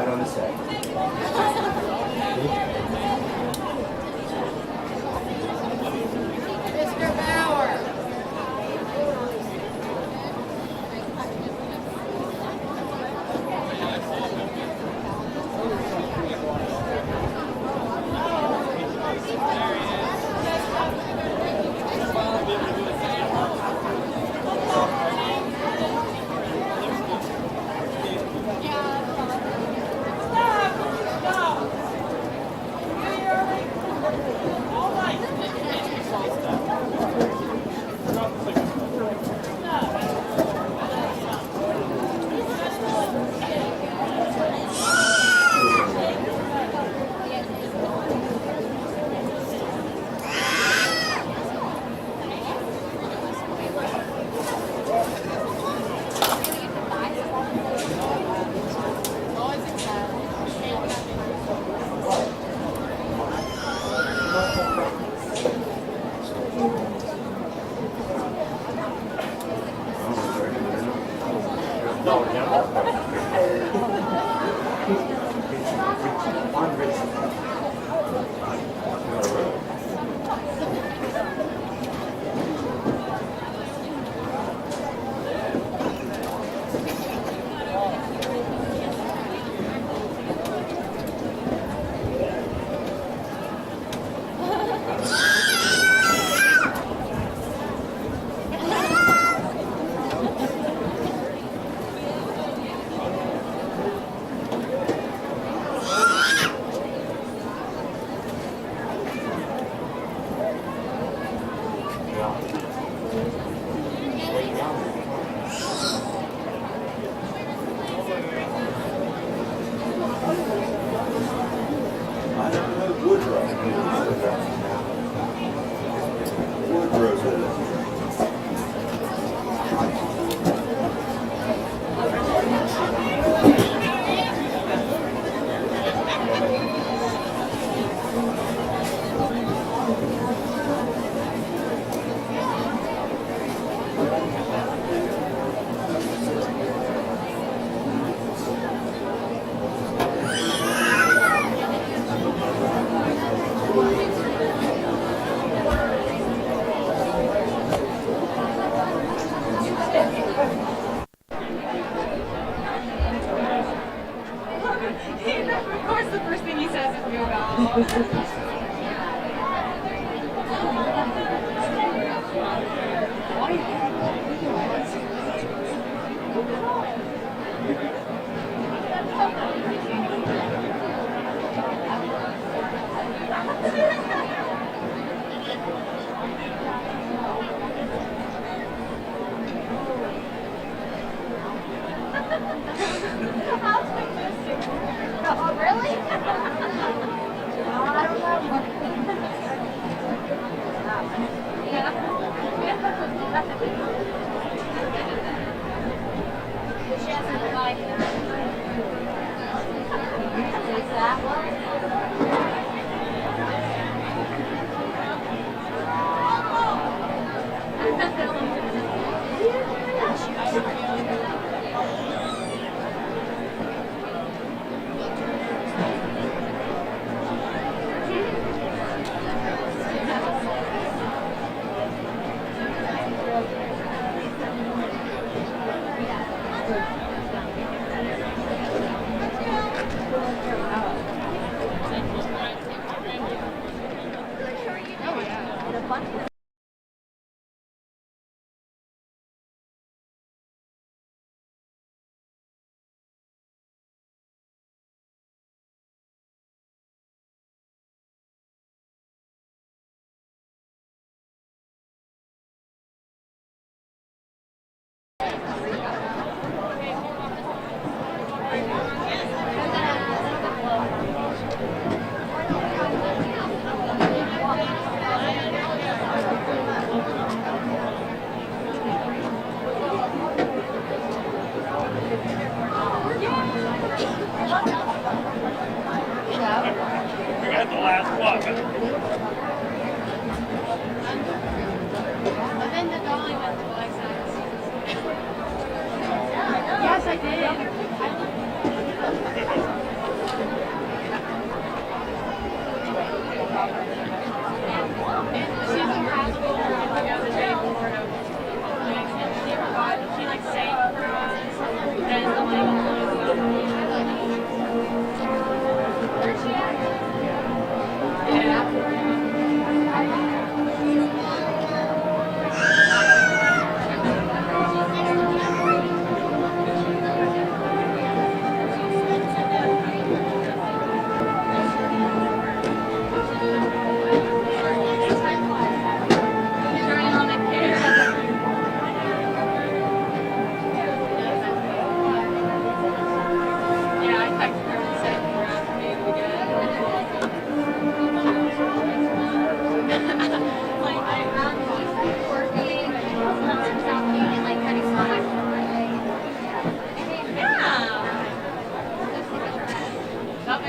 right on the set. Mr. Bauer.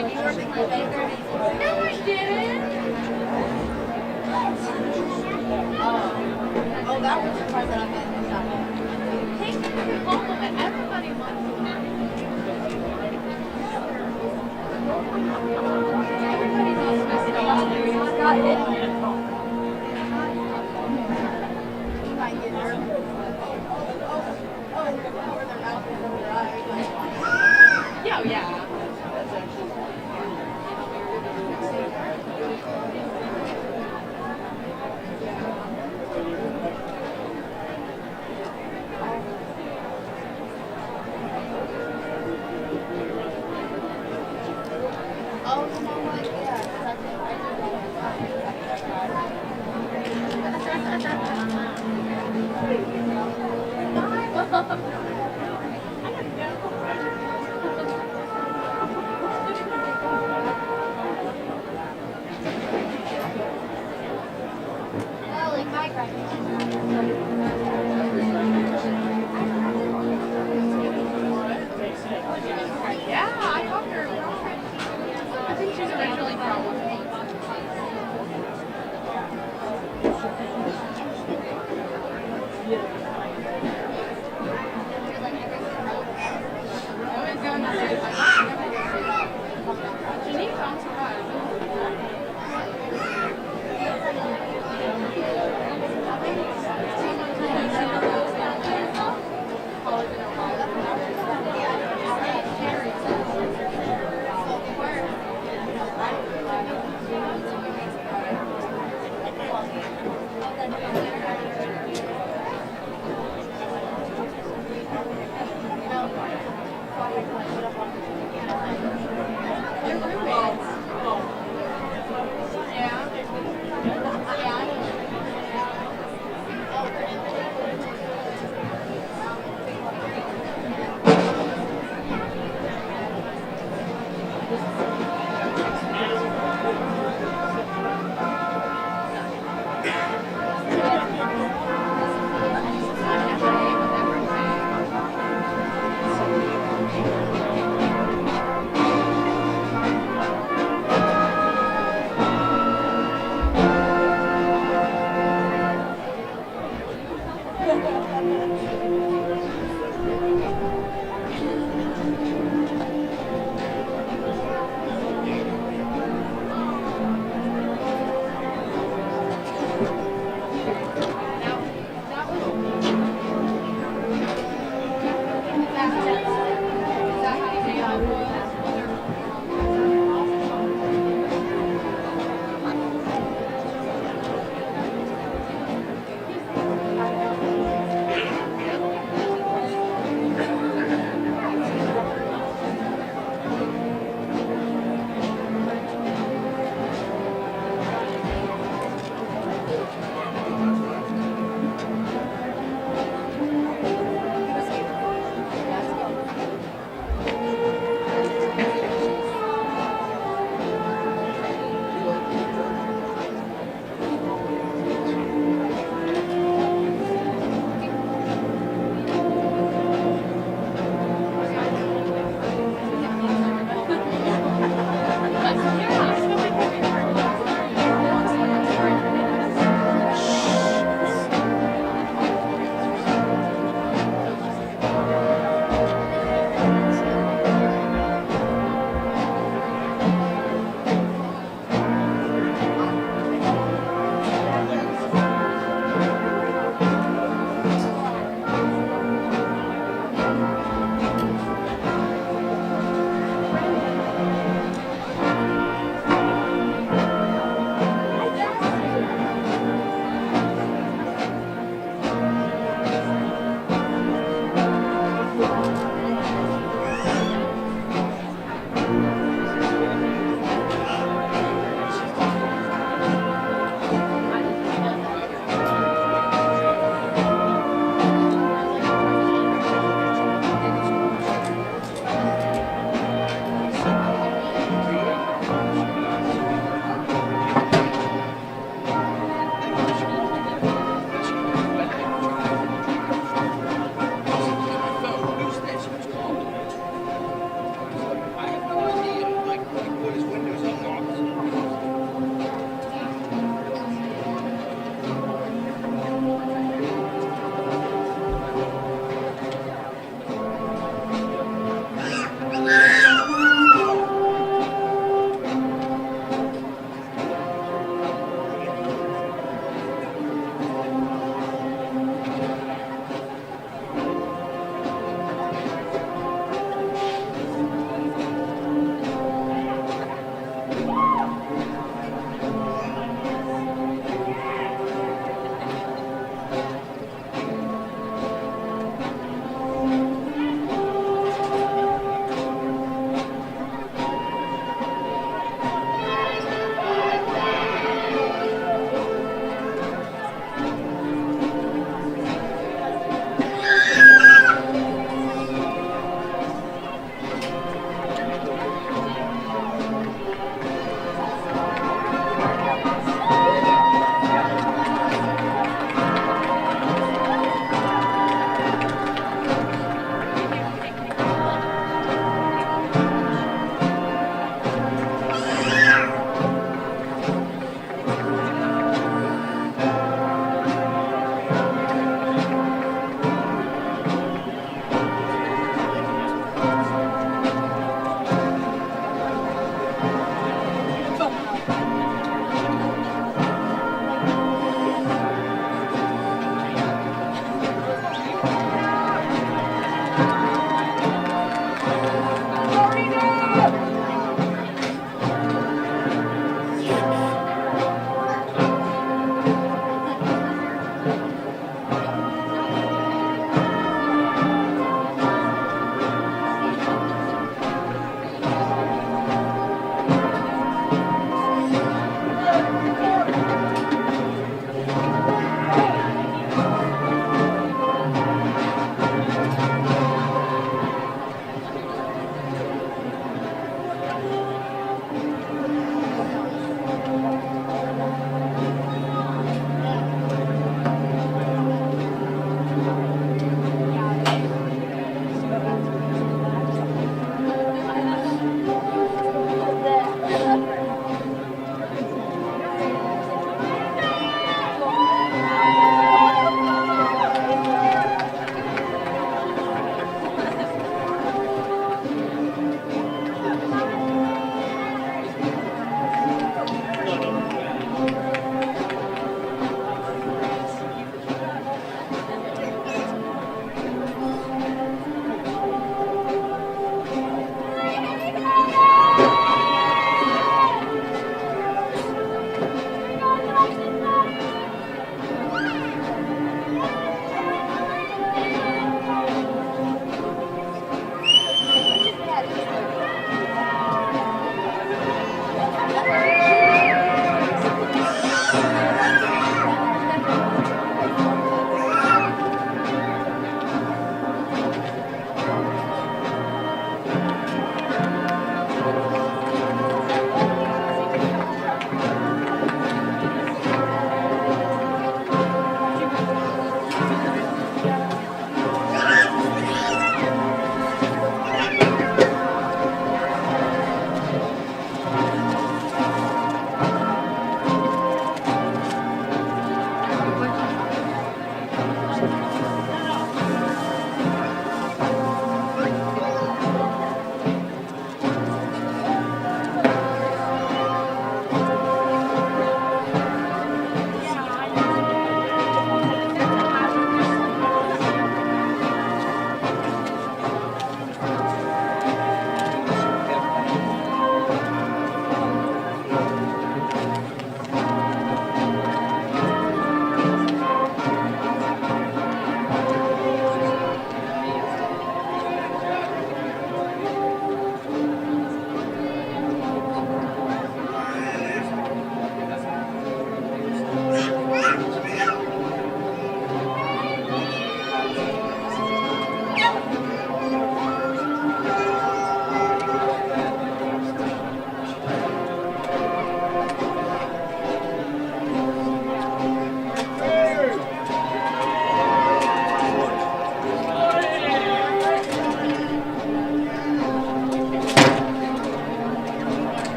I didn't. Oh, that was the part that I meant. Take it as a compliment. Everybody wants it. Everybody's all supposed to got it. Yeah, yeah. Yeah, I talked to her. I think she's originally from.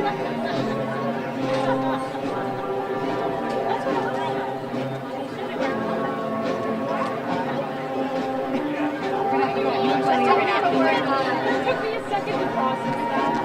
It took me a second to process that.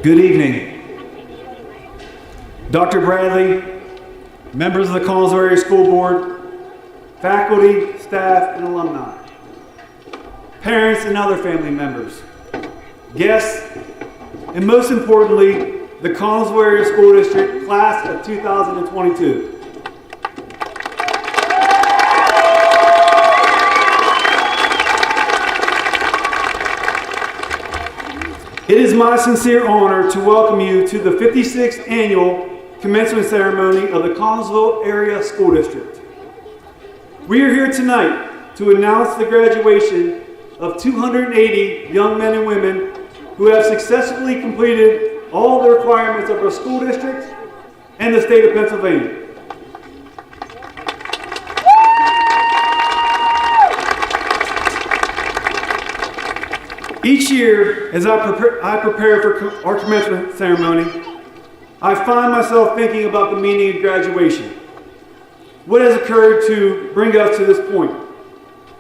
Good evening. Dr. Bradley, members of the Connellsville Area School Board, faculty, staff, and alumni, parents and other family members, guests, and most importantly, the Connellsville Area School District Class of 2022. It is my sincere honor to welcome you to the 56th Annual Commencement Ceremony of the Connellsville Area School District. We are here tonight to announce the graduation of 280 young men and women who have successfully completed all the requirements of our school district and the state of Pennsylvania. Each year, as I prepare for our commencement ceremony, I find myself thinking about the meaning of graduation, what has occurred to bring us to this point,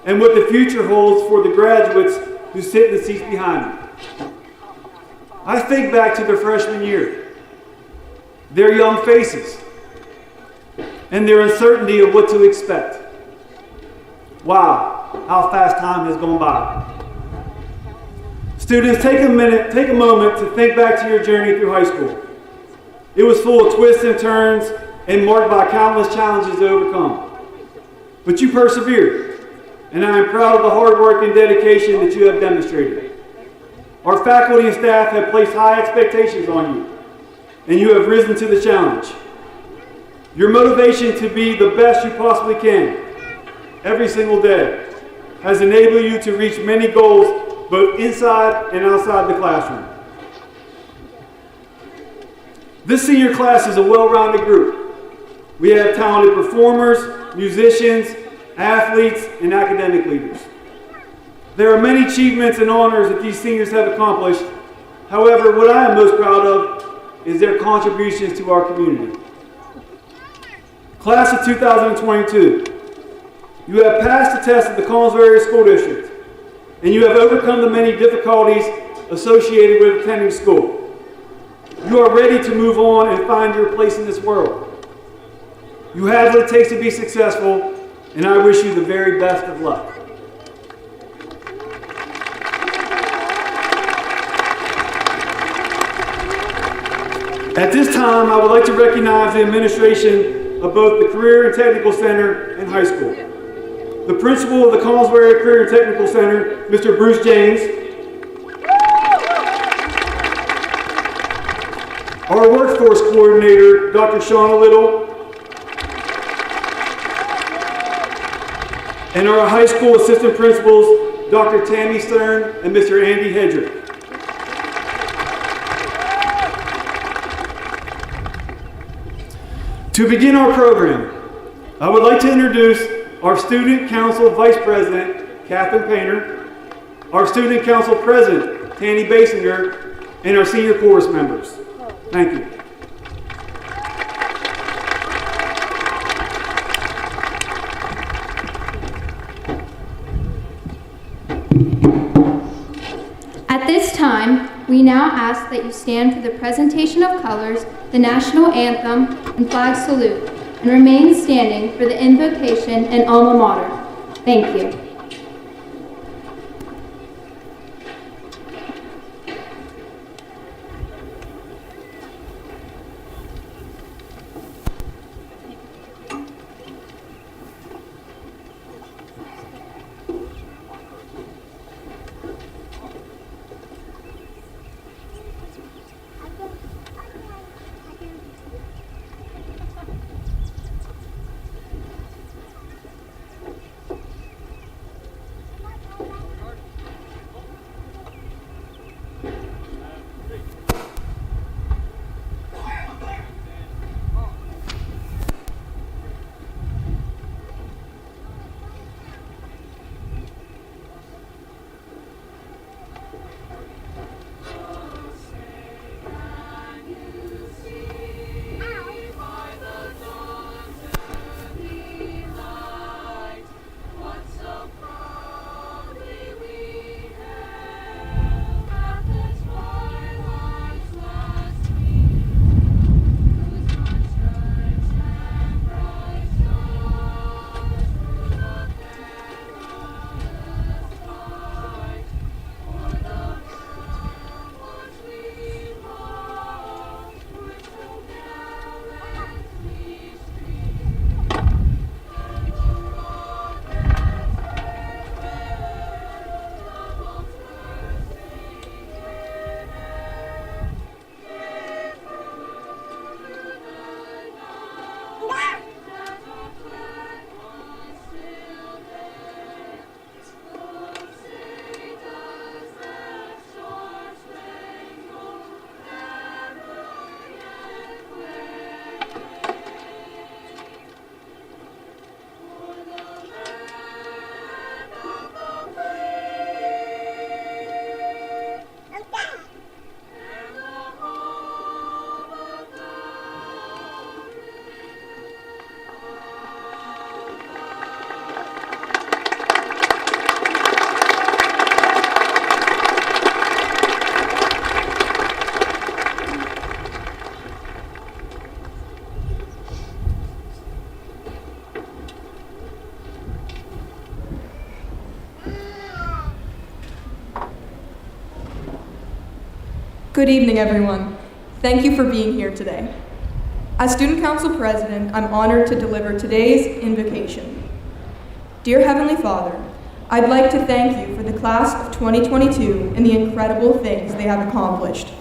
and what the future holds for the graduates who sit in the seats behind me. I think back to their freshman year, their young faces, and their uncertainty of what to expect. Wow, how fast time has gone by. Students, take a moment to think back to your journey through high school. It was full of twists and turns and marked by countless challenges to overcome. But you persevered, and I am proud of the hard work and dedication that you have demonstrated. Our faculty and staff have placed high expectations on you, and you have risen to the challenge. Your motivation to be the best you possibly can every single day has enabled you to reach many goals both inside and outside the classroom. This senior class is a well-rounded group. We have talented performers, musicians, athletes, and academic leaders. There are many achievements and honors that these seniors have accomplished. However, what I am most proud of is their contributions to our community. Class of 2022, you have passed the test of the Connellsville Area School District, and you have overcome the many difficulties associated with attending school. You are ready to move on and find your place in this world. You have what it takes to be successful, and I wish you the very best of luck. At this time, I would like to recognize the administration of both the Career and Technical Center and high school. The principal of the Connellsville Area Career and Technical Center, Mr. Bruce James. Our workforce coordinator, Dr. Shauna Little. And our high school assistant principals, Dr. Tammy Stern and Mr. Andy Hedrick. To begin our program, I would like to introduce our Student Council Vice President, Catherine Painter, our Student Council President, Tanny Basinger, and our senior chorus members. Thank you. At this time, we now ask that you stand for the presentation of colors, the national anthem, and flag salute, and remain standing for the invocation and alma mater. Thank you. Good evening, everyone. Thank you for being here today. As Student Council President, I'm honored to deliver today's invocation. Dear Heavenly Father, I'd like to thank you for the class of 2022 and the incredible things they have accomplished.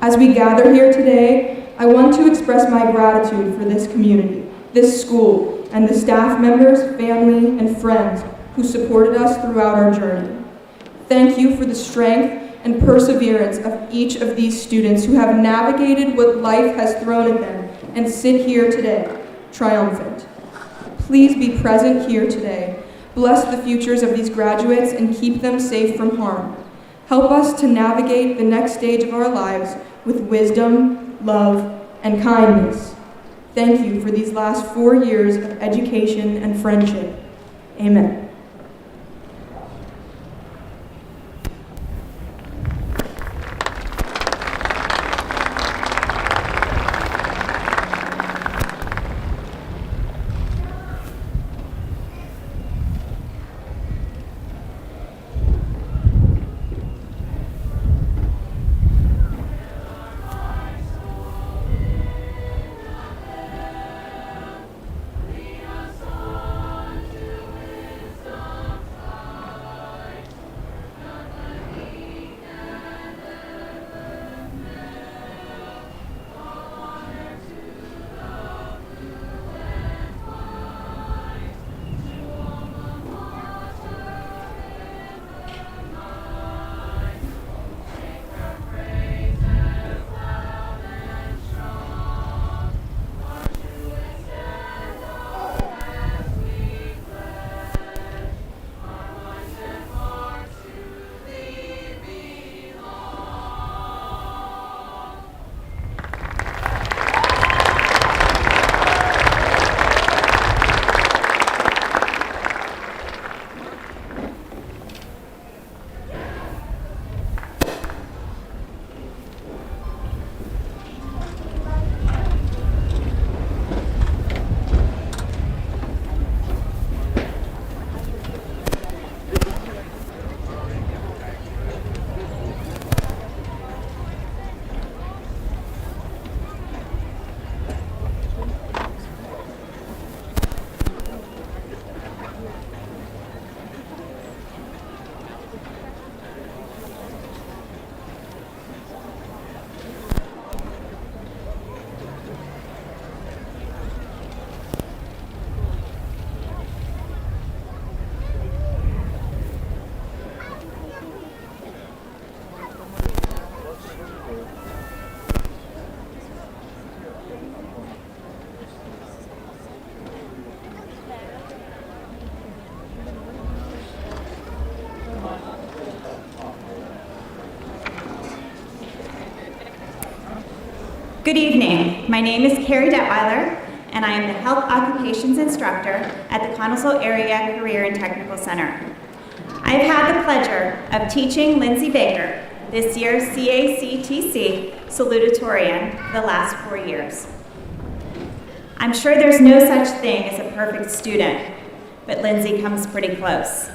As we gather here today, I want to express my gratitude for this community, this school, and the staff members, family, and friends who supported us throughout our journey. Thank you for the strength and perseverance of each of these students who have navigated what life has thrown at them and sit here today, triumphant. Please be present here today. Bless the futures of these graduates and keep them safe from harm. Help us to navigate the next stage of our lives with wisdom, love, and kindness. Thank you for these last 4 years of education and friendship. Amen. Good evening. My name is Carrie Detweiler, and I am the Health Occupations Instructor at the Connellsville Area Career and Technical Center. I've had the pleasure of teaching Lindsay Baker, this year's CACTC Salutatorian, the last 4 years. I'm sure there's no such thing as a perfect student, but Lindsay comes pretty close.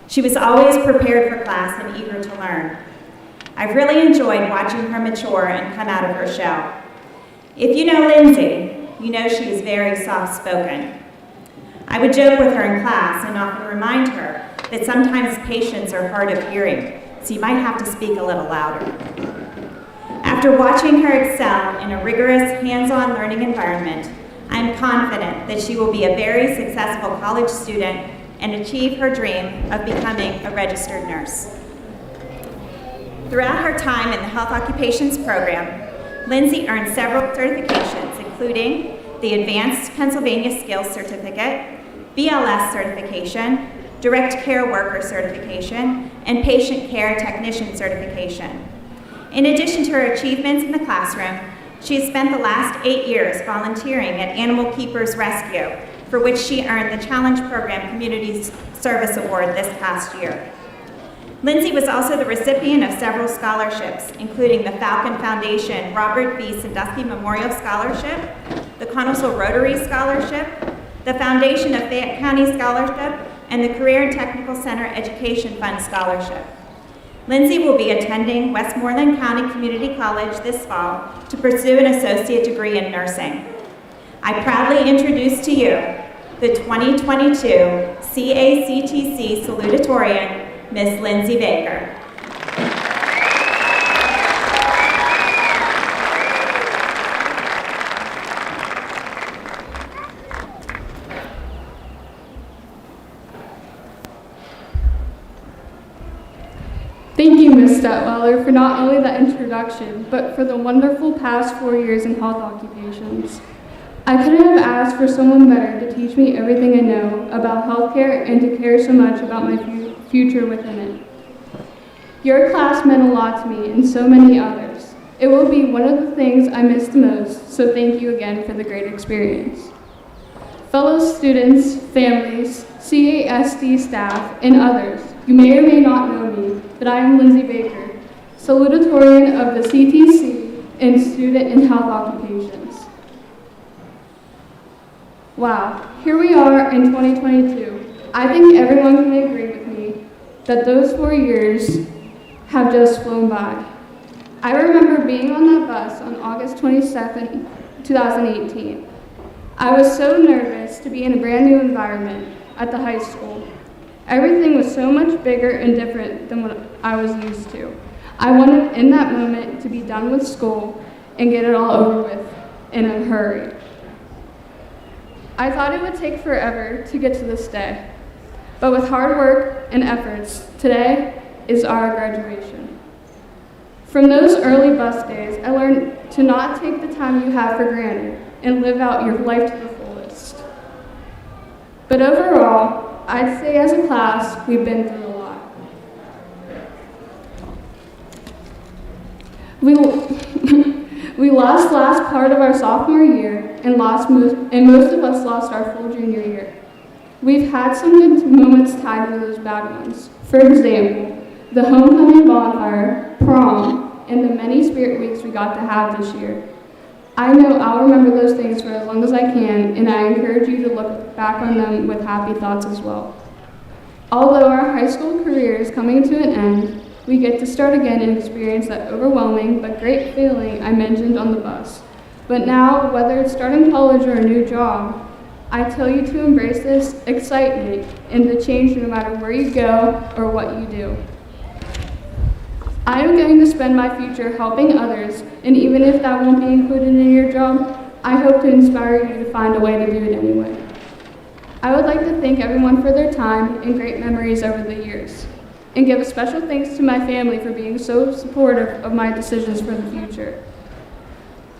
She was always prepared for class and eager to learn. I've really enjoyed watching her mature and come out of her shell. If you know Lindsay, you know she is very soft-spoken. I would joke with her in class and often remind her that sometimes patients are hard of hearing, so you might have to speak a little louder. After watching her excel in a rigorous, hands-on learning environment, I'm confident that she will be a very successful college student and achieve her dream of becoming a registered nurse. Throughout her time in the Health Occupations program, Lindsay earned several certifications, including the Advanced Pennsylvania Skills Certificate, BLS certification, Direct Care Worker certification, and Patient Care Technician certification. In addition to her achievements in the classroom, she has spent the last 8 years volunteering at Animal Keepers Rescue, for which she earned the Challenge Program Community Service Award this past year. Lindsay was also the recipient of several scholarships, including the Falcon Foundation Robert B. Sandusky Memorial Scholarship, the Connellsville Rotary Scholarship, the Foundation of Fayette County Scholarship, and the Career and Technical Center Education Fund Scholarship. Lindsay will be attending Westmoreland County Community College this fall to pursue an associate degree in nursing. I proudly introduce to you the 2022 CACTC Salutatorian, Miss Lindsay Baker. Thank you, Ms. Detweiler, for not only the introduction, but for the wonderful past 4 years in health occupations. I couldn't have asked for someone better to teach me everything I know about healthcare and to care so much about my future within it. Your class meant a lot to me and so many others. It will be one of the things I miss the most, so thank you again for the great experience. Fellow students, families, CASD staff, and others, you may or may not know me, but I am Lindsay Baker, salutatorian of the CTC and student in health occupations. Wow, here we are in 2022. I think everyone can agree with me that those 4 years have just flown by. I remember being on that bus on August 22nd, 2018. I was so nervous to be in a brand new environment at the high school. Everything was so much bigger and different than what I was used to. I wanted in that moment to be done with school and get it all over with in a hurry. I thought it would take forever to get to this day, but with hard work and efforts, today is our graduation. From those early bus days, I learned to not take the time you have for granted and live out your life to the fullest. But overall, I'd say as a class, we've been through a lot. We lost last part of our sophomore year and most of us lost our full junior year. We've had some good moments tied to those bad ones. For example, the homecoming bonfire, prom, and the many spirit weeks we got to have this year. I know I'll remember those things for as long as I can, and I encourage you to look back on them with happy thoughts as well. Although our high school career is coming to an end, we get to start again and experience that overwhelming but great feeling I mentioned on the bus. But now, whether it's starting college or a new job, I tell you to embrace this excitement and the change no matter where you go or what you do. I am going to spend my future helping others, and even if that won't be included in your job, I hope to inspire you to find a way to do it anyway. I would like to thank everyone for their time and great memories over the years, and give a special thanks to my family for being so supportive of my decisions for the future.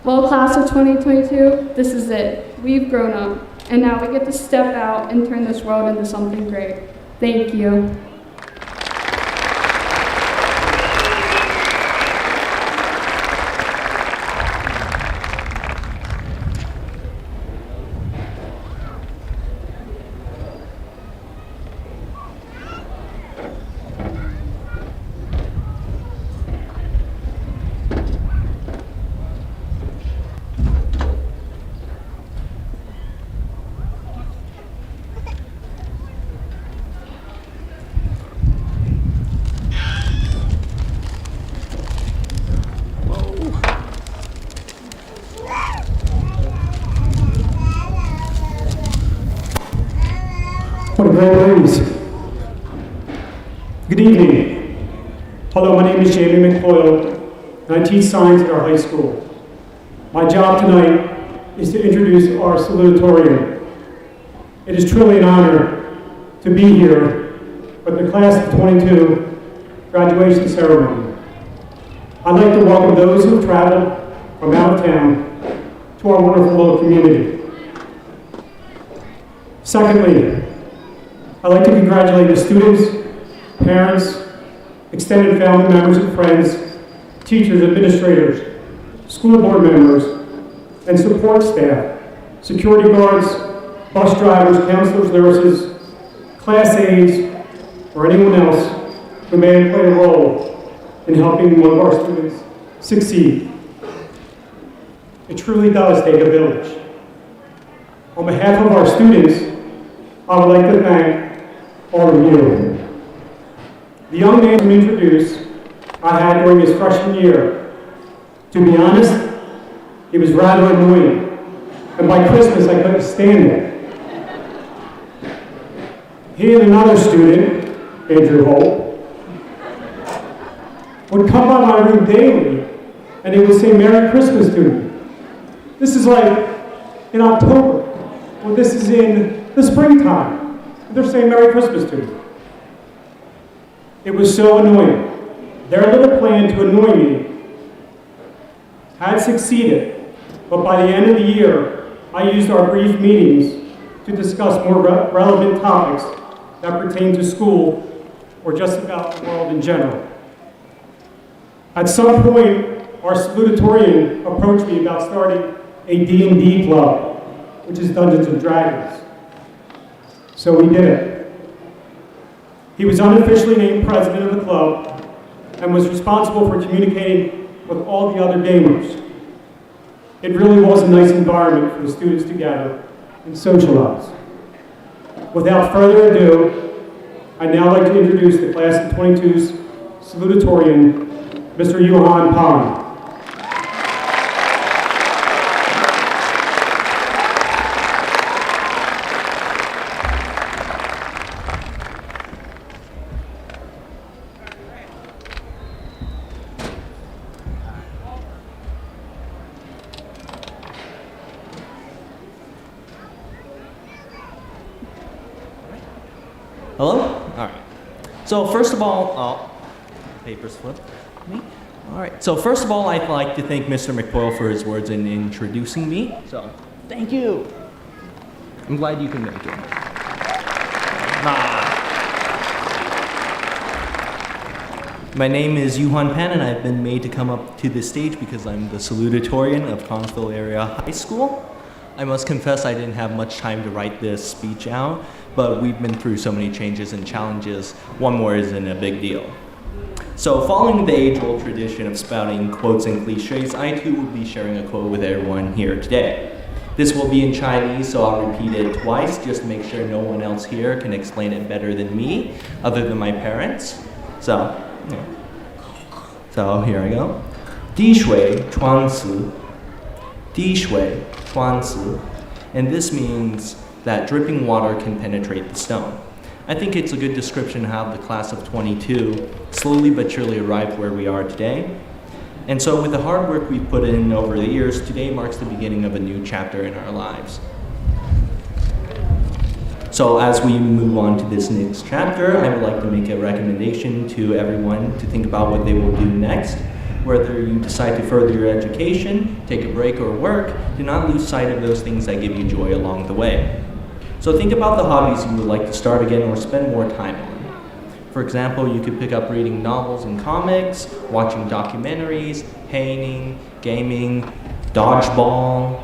Well, class of 2022, this is it. We've grown up, and now we get to step out and turn this world into something great. Thank you. roll, please. Good evening. Hello, my name is Jamie McCoyle, and I teach science at our high school. My job tonight is to introduce our salutatorian. It is truly an honor to be here at the class of 22 graduation ceremony. I'd like to welcome those who have traveled from out of town to our wonderful little community. Secondly, I'd like to congratulate the students, parents, extended family members and friends, teachers, administrators, school board members, and support staff, security guards, bus drivers, counselors, nurses, class aides, or anyone else who may have played a role in helping one of our students succeed. It truly does take a village. On behalf of our students, I would like to thank all of you. The young man to introduce I had during his freshman year. To be honest, he was rather annoying, and by Christmas I couldn't stand it. He and another student, Andrew Holt, would come by my room daily, and they would say Merry Christmas to me. This is like in October, or this is in the springtime. They're saying Merry Christmas to me. It was so annoying. Their little plan to annoy me had succeeded, but by the end of the year, I used our brief meetings to discuss more relevant topics that pertain to school or just about the world in general. At some point, our salutatorian approached me about starting a D&D club, which is Dungeons and Dragons. So we did it. He was unofficially named president of the club and was responsible for communicating with all the other gamers. It really was a nice environment for the students to gather and socialize. Without further ado, I'd now like to introduce the class of 22's salutatorian, Mr. Johan Pan. Hello? All right. So first of all, papers flip me. All right. So first of all, I'd like to thank Mr. McCoyle for his words in introducing me. So thank you. I'm glad you can make it. My name is Johan Pan, and I've been made to come up to this stage because I'm the salutatorian of Connellsville Area High School. I must confess I didn't have much time to write this speech out, but we've been through so many changes and challenges, one more isn't a big deal. So following the age-old tradition of spouting quotes and cliches, I too will be sharing a quote with everyone here today. This will be in Chinese, so I'll repeat it twice just to make sure no one else here can explain it better than me, other than my parents. So here I go. 滴水穿石, 滴水穿石, and this means that dripping water can penetrate the stone. I think it's a good description of how the class of 22 slowly but surely arrived where we are today. And so with the hard work we've put in over the years, today marks the beginning of a new chapter in our lives. So as we move on to this next chapter, I would like to make a recommendation to everyone to think about what they will do next. Whether you decide to further your education, take a break, or work, do not lose sight of those things that give you joy along the way. So think about the hobbies you would like to start again or spend more time on. For example, you could pick up reading novels and comics, watching documentaries, painting, gaming, dodgeball.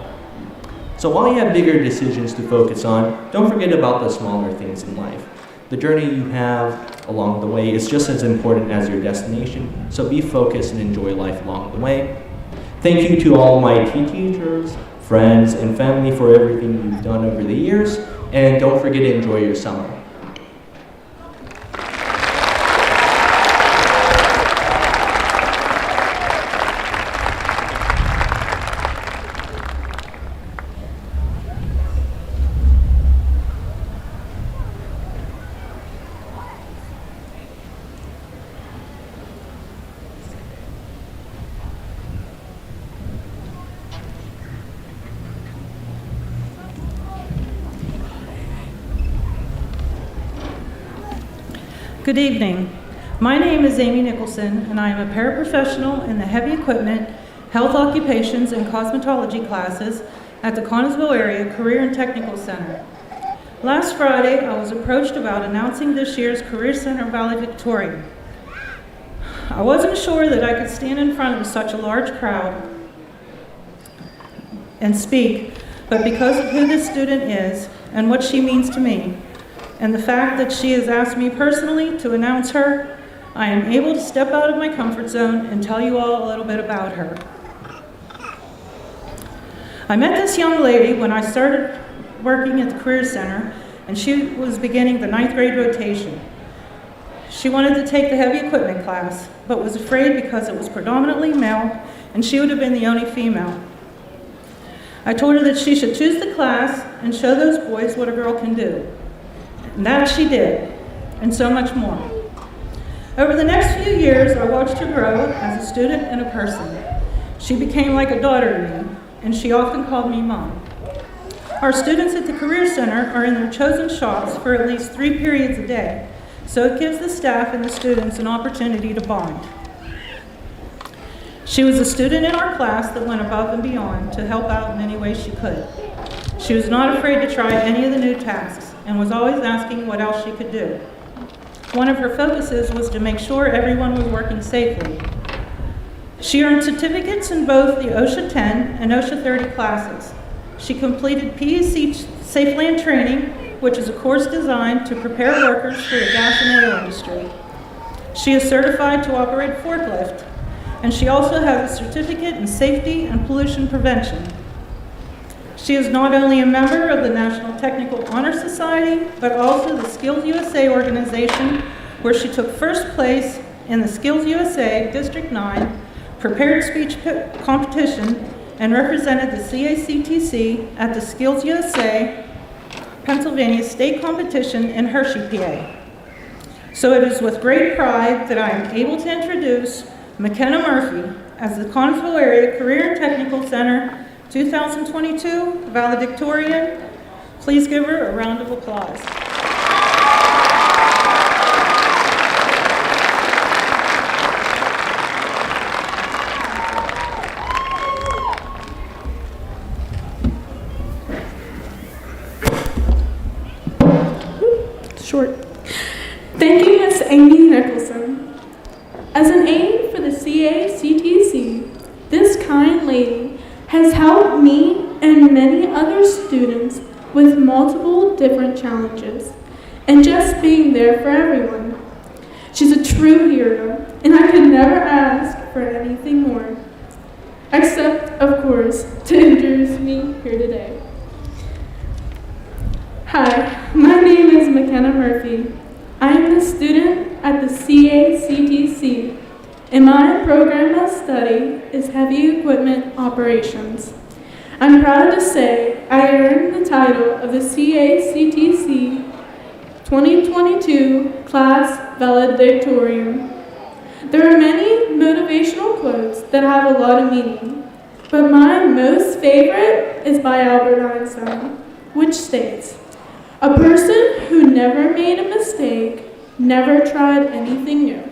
So while you have bigger decisions to focus on, don't forget about the smaller things in life. The journey you have along the way is just as important as your destination, so be focused and enjoy life along the way. Thank you to all my teachers, friends, and family for everything you've done over the years, and don't forget to enjoy your summer. Good evening. My name is Amy Nicholson, and I am a paraprofessional in the heavy equipment, health occupations, and cosmetology classes at the Connellsville Area Career and Technical Center. Last Friday, I was approached about announcing this year's Career Center Valedictorian. I wasn't sure that I could stand in front of such a large crowd and speak, but because of who this student is and what she means to me, and the fact that she has asked me personally to announce her, I am able to step out of my comfort zone and tell you all a little bit about her. I met this young lady when I started working at the Career Center, and she was beginning the 9th grade rotation. She wanted to take the heavy equipment class, but was afraid because it was predominantly male, and she would have been the only female. I told her that she should choose the class and show those boys what a girl can do. And that she did, and so much more. Over the next few years, I watched her grow as a student and a person. She became like a daughter to me, and she often called me Mom. Our students at the Career Center are in their chosen shops for at least 3 periods a day, so it gives the staff and the students an opportunity to bond. She was a student in our class that went above and beyond to help out in any way she could. She was not afraid to try any of the new tasks and was always asking what else she could do. One of her focuses was to make sure everyone was working safely. She earned certificates in both the OSHA 10 and OSHA 30 classes. She completed PEC Safe Land Training, which is a course designed to prepare workers for the gas and oil industry. She is certified to operate a forklift, and she also has a certificate in safety and pollution prevention. She is not only a member of the National Technical Honor Society, but also the Skills USA organization, where she took first place in the Skills USA District 9 Prepared Speech Competition and represented the CACTC at the Skills USA Pennsylvania State Competition in Hershey, PA. So it is with great pride that I am able to introduce McKenna Murphy as the Connellsville Area Career and Technical Center 2022 Valedictorian. Please give her a round of applause. Short. Thank you, Miss Amy Nicholson. As an aide for the CACTC, this kind lady has helped me and many other students with multiple different challenges and just being there for everyone. She's a true hero, and I could never ask for anything more, except, of course, to introduce me here today. Hi, my name is McKenna Murphy. I am a student at the CACTC, and my program of study is Heavy Equipment Operations. I'm proud to say I earned the title of the CACTC 2022 Class Valedictorian. There are many motivational quotes that have a lot of meaning, but my most favorite is by Albert Einstein, which states, "A person who never made a mistake never tried anything new."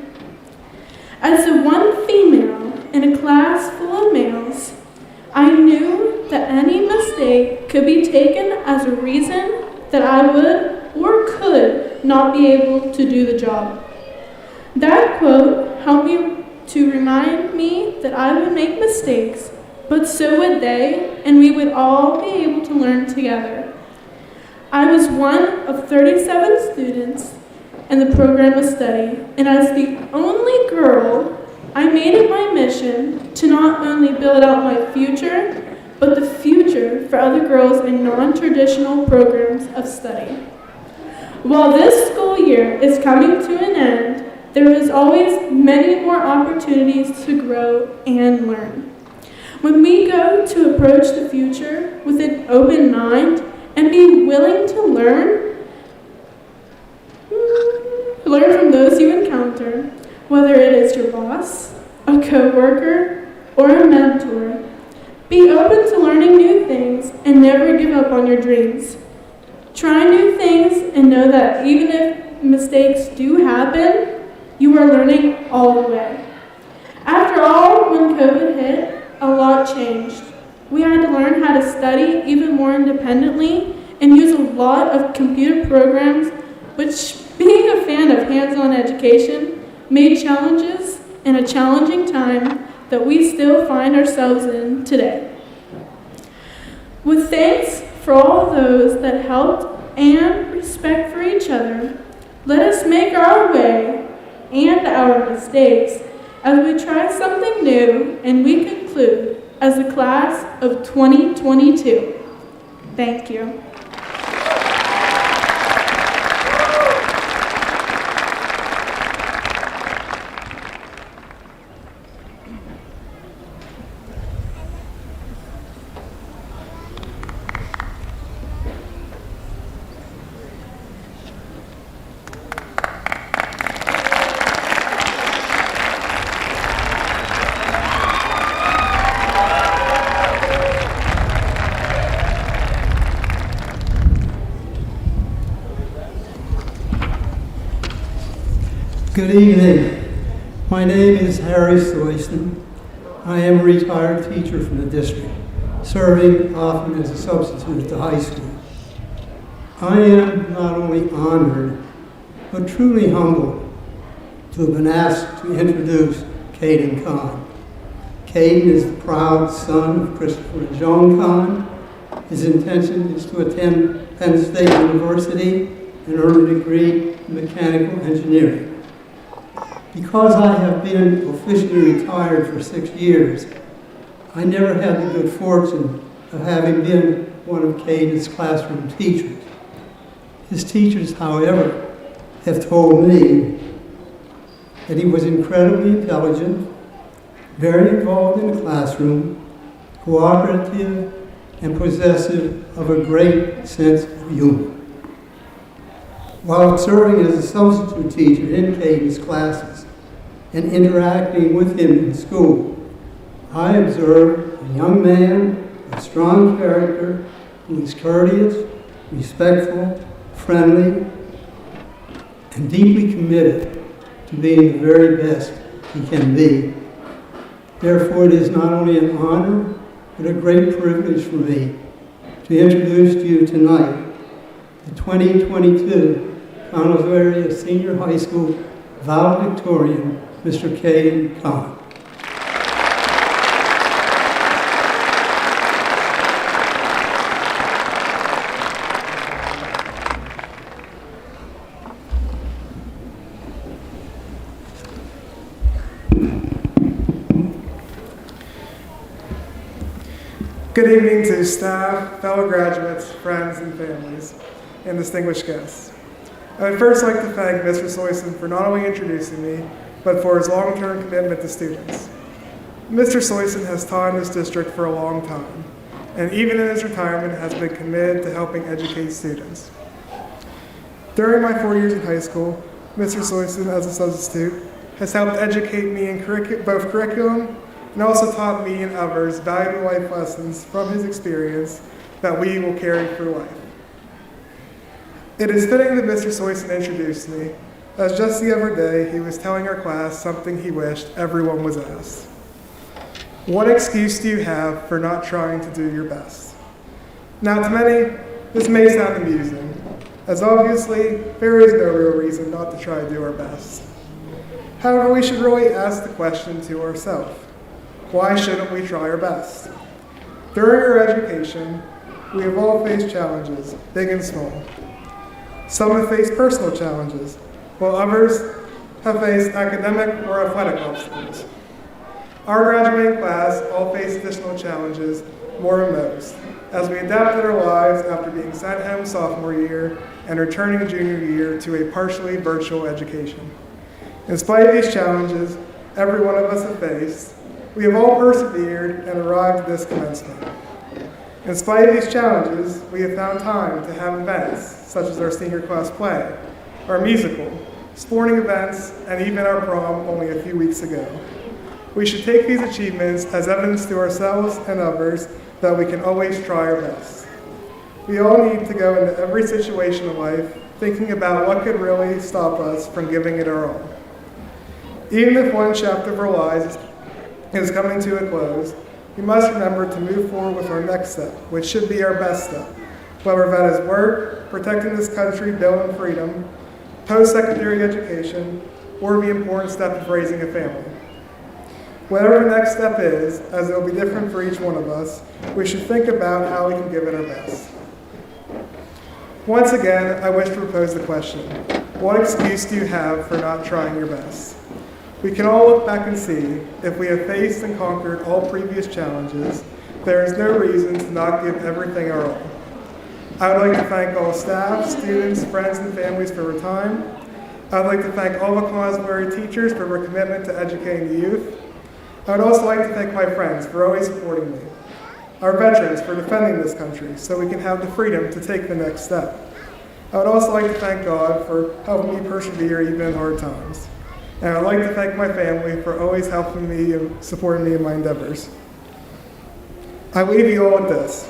As the one female in a class full of males, I knew that any mistake could be taken as a reason that I would or could not be able to do the job. That quote helped me to remind me that I would make mistakes, but so would they, and we would all be able to learn together. I was one of 37 students in the program of study, and as the only girl, I made it my mission to not only build out my future, but the future for other girls in non-traditional programs of study. While this school year is coming to an end, there is always many more opportunities to grow and learn. When we go to approach the future with an open mind and be willing to learn from those you encounter, whether it is your boss, a coworker, or a mentor. Be open to learning new things and never give up on your dreams. Try new things and know that even if mistakes do happen, you are learning all the way. After all, when COVID hit, a lot changed. We had to learn how to study even more independently and use a lot of computer programs, which, being a fan of hands-on education, made challenges in a challenging time that we still find ourselves in today. With thanks for all those that helped and respect for each other, let us make our way and our mistakes as we try something new and we conclude as the class of 2022. Thank you. Good evening. My name is Harry Soyson. I am a retired teacher from the district, serving often as a substitute at the high school. I am not only honored, but truly humbled to have been asked to introduce Caden Kahn. Caden is the proud son of Christopher and Joan Kahn. His intention is to attend Penn State University and earn a degree in mechanical engineering. Because I have been officially retired for 6 years, I never had the good fortune of having been one of Caden's classroom teachers. His teachers, however, have told me that he was incredibly intelligent, very involved in the classroom, cooperative, and possessive of a great sense of humor. While serving as a substitute teacher in Caden's classes and interacting with him in school, I observed a young man of strong character who is courteous, respectful, friendly, and deeply committed to being the very best he can be. Therefore, it is not only an honor, but a great privilege for me to introduce to you tonight the 2022 Connellsville Area Senior High School Valedictorian, Mr. Caden Kahn. Good evening to staff, fellow graduates, friends, and families, and distinguished guests. I would first like to thank Mr. Soyson for not only introducing me, but for his long-term commitment to students. Mr. Soyson has taught in this district for a long time, and even in his retirement has been committed to helping educate students. During my 4 years in high school, Mr. Soyson, as a substitute, has helped educate me in both curriculum and also taught me and others valuable life lessons from his experience that we will carry through life. It is fitting that Mr. Soyson introduced me, as just the other day he was telling our class something he wished everyone was asked. What excuse do you have for not trying to do your best? Now, to many, this may sound amusing, as obviously there is no real reason not to try to do our best. However, we should really ask the question to ourselves, why shouldn't we try our best? During our education, we have all faced challenges, big and small. Some have faced personal challenges, while others have faced academic or athletic obstacles. Our graduating class all faced additional challenges, more than most, as we adapted our lives after being sent home sophomore year and returning junior year to a partially virtual education. In spite of these challenges every one of us have faced, we have all persevered and arrived at this commencement. In spite of these challenges, we have found time to have events such as our senior class play, our musical, sporting events, and even our prom only a few weeks ago. We should take these achievements as evidence to ourselves and others that we can always try our best. We all need to go into every situation of life thinking about what could really stop us from giving it our all. Even if one chapter of our lives is coming to a close, we must remember to move forward with our next step, which should be our best step, whether that is work, protecting this country, building freedom, post-secondary education, or the important step of raising a family. Whatever the next step is, as it will be different for each one of us, we should think about how we can give it our best. Once again, I wish to propose the question, what excuse do you have for not trying your best? We can all look back and see, if we have faced and conquered all previous challenges, there is no reason to not give everything our all. I would like to thank all staff, students, friends, and families for their time. I would like to thank all the Connellsville teachers for their commitment to educating the youth. I would also like to thank my friends for always supporting me, our veterans for defending this country so we can have the freedom to take the next step. I would also like to thank God for helping me persevere even in hard times. And I would like to thank my family for always helping me and supporting me in my endeavors. I leave you all with this.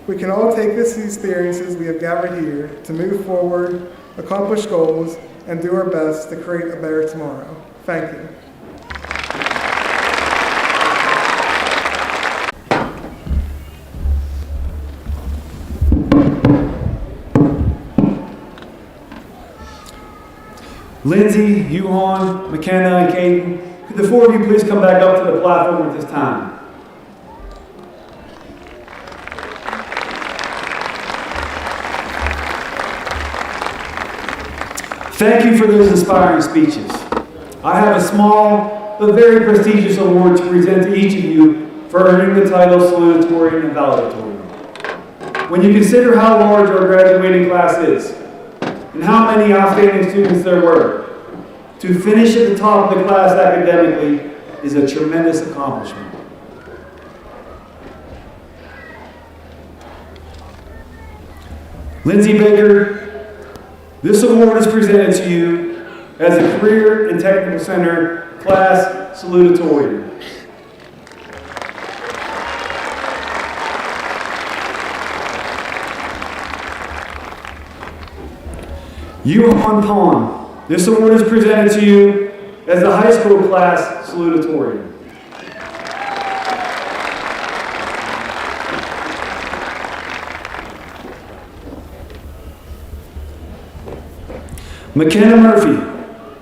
We can all take these experiences we have gathered here to move forward, accomplish goals, and do our best to create a better tomorrow. Thank you. Lindsay, Yuhan, McKenna, and Caden, could the four of you please come back up to the platform at this time? Thank you for those inspiring speeches. I have a small but very prestigious award to present to each of you for earning the title Salutatorian and Valedictorian. When you consider how large our graduating class is, and how many outstanding students there were, to finish at the top of the class academically is a tremendous accomplishment. Lindsay Baker, this award is presented to you as a Career and Technical Center Class Salutatorian. Yuhan Pon, this award is presented to you as the High School Class Salutatorian. McKenna Murphy,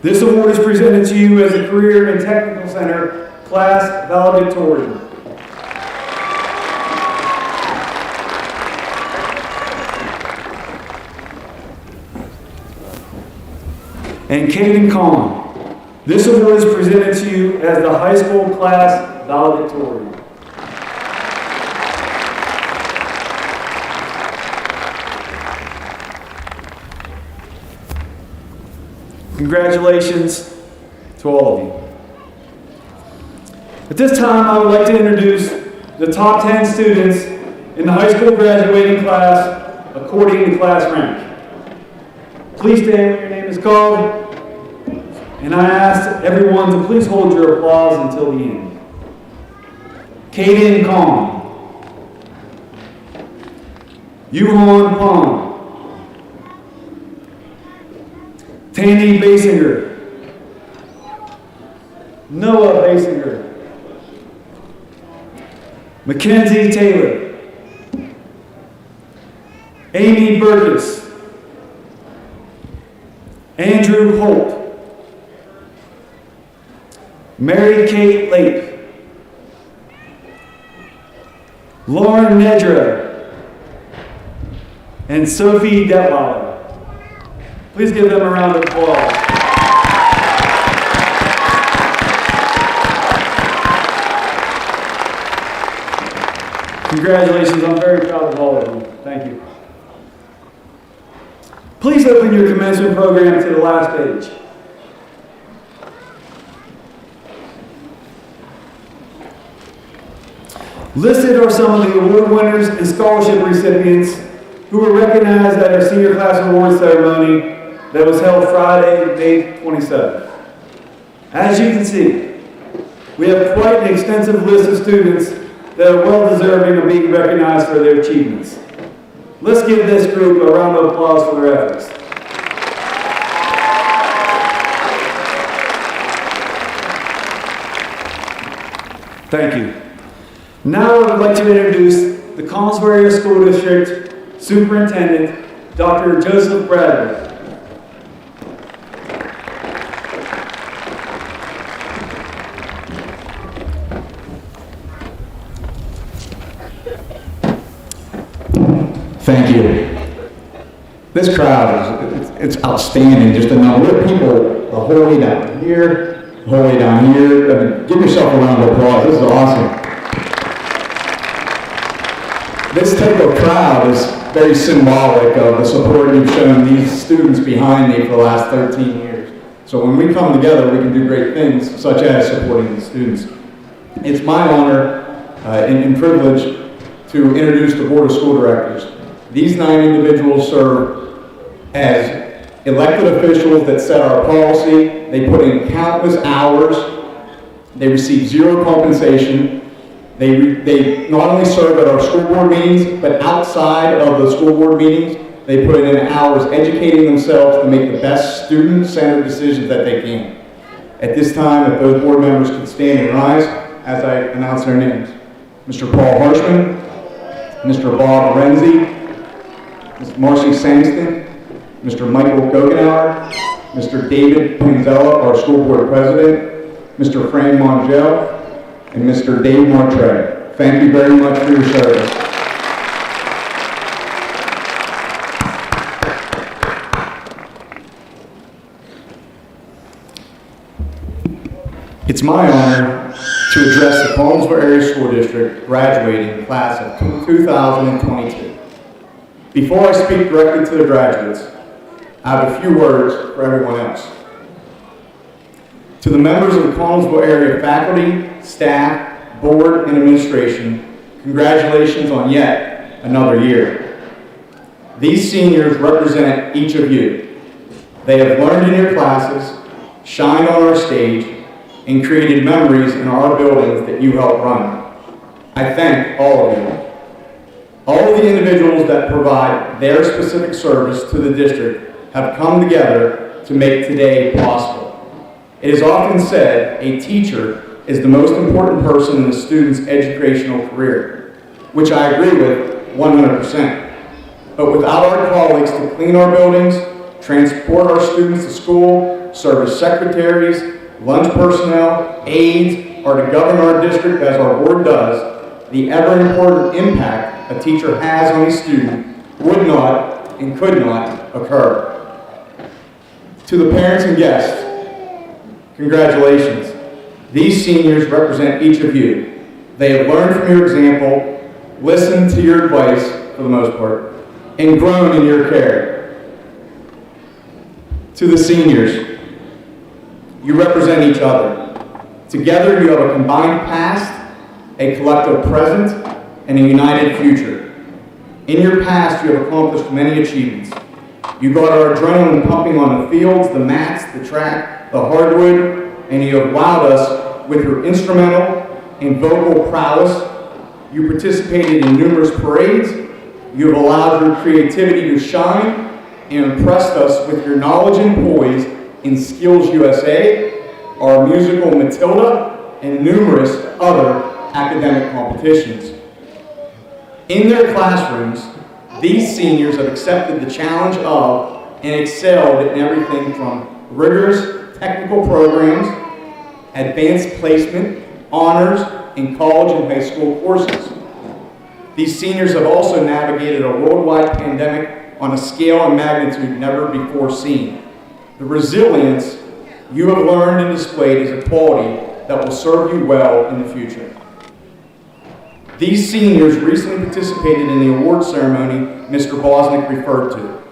this award is presented to you as a Career and Technical Center Class Valedictorian. And Caden Kahn, this award is presented to you as the High School Class Valedictorian. Congratulations to all of you. At this time, I would like to introduce the top 10 students in the high school graduating class according to class rank. Please stand when your name is called, and I ask everyone to please hold your applause until the end. Caden Kong, Yuhan Pong, Tandy Basinger, Noah Basinger, Mackenzie Taylor, Amy Burgess, Andrew Holt, Mary Kate Lake, Lauren Nedra, and Sophie Detweiler. Please give them a round of applause. Congratulations, I'm very proud of all of you. Thank you. Please open your commencement program to the last page. Listed are some of the award winners and scholarship recipients who were recognized at our senior class award ceremony that was held Friday, May 27th. As you can see, we have quite an extensive list of students that are well deserving of being recognized for their achievements. Let's give this group a round of applause for their efforts. Thank you. Now I would like to introduce the Connellsville Area School District Superintendent, Dr. Joseph Bradley. Thank you. This crowd it's outstanding. Just the number of people, the whole way down here, the whole way down here. I mean, give yourself a round of applause. This is awesome. This type of crowd is very symbolic of the support you've shown these students behind me for the last 13 years. So when we come together, we can do great things, such as supporting the students. It's my honor and privilege to introduce the Board of School Directors. These 9 individuals serve as elected officials that set our policy. They put in countless hours. They receive 0 compensation. They not only serve at our school board meetings, but outside of the school board meetings, they put in hours educating themselves to make the best student-centered decisions that they can. At this time, if those board members could stand and rise as I announce their names. Mr. Paul Harshman, Mr. Bob Renzi, Ms. Marcy Sangston, Mr. Michael Gogenauer, Mr. David Panzella, our school board president, Mr. Fran Mongel, and Mr. Dave Martre. Thank you very much for your service. It's my honor to address the Connellsville Area School District graduating class of 2022. Before I speak directly to the graduates, I have a few words for everyone else. To the members of the Connellsville area faculty, staff, board, and administration, congratulations on yet another year. These seniors represent each of you. They have learned in your classes, shined on our stage, and created memories in our buildings that you helped run. I thank all of you. All of the individuals that provide their specific service to the district have come together to make today possible. It is often said a teacher is the most important person in a student's educational career, which I agree with 100%. But without our colleagues to clean our buildings, transport our students to school, serve as secretaries, lunch personnel, aides, or to govern our district as our board does, the ever-important impact a teacher has on a student would not and could not occur. To the parents and guests, congratulations. These seniors represent each of you. They have learned from your example, listened to your advice for the most part, and grown in your care. To the seniors, you represent each other. Together you have a combined past, a collective present, and a united future. In your past, you have accomplished many achievements. You got our adrenaline pumping on the fields, the mats, the track, the hardwood, and you have wowed us with your instrumental and vocal prowess. You participated in numerous parades. You have allowed your creativity to shine and impressed us with your knowledge and poise in Skills USA, our musical Matilda, and numerous other academic competitions. In their classrooms, these seniors have accepted the challenge of and excelled in everything from rigorous technical programs, advanced placement, honors, and college and high school courses. These seniors have also navigated a worldwide pandemic on a scale and magnitude never before seen. The resilience you have learned and displayed is a quality that will serve you well in the future. These seniors recently participated in the award ceremony Mr. Bosnick referred to,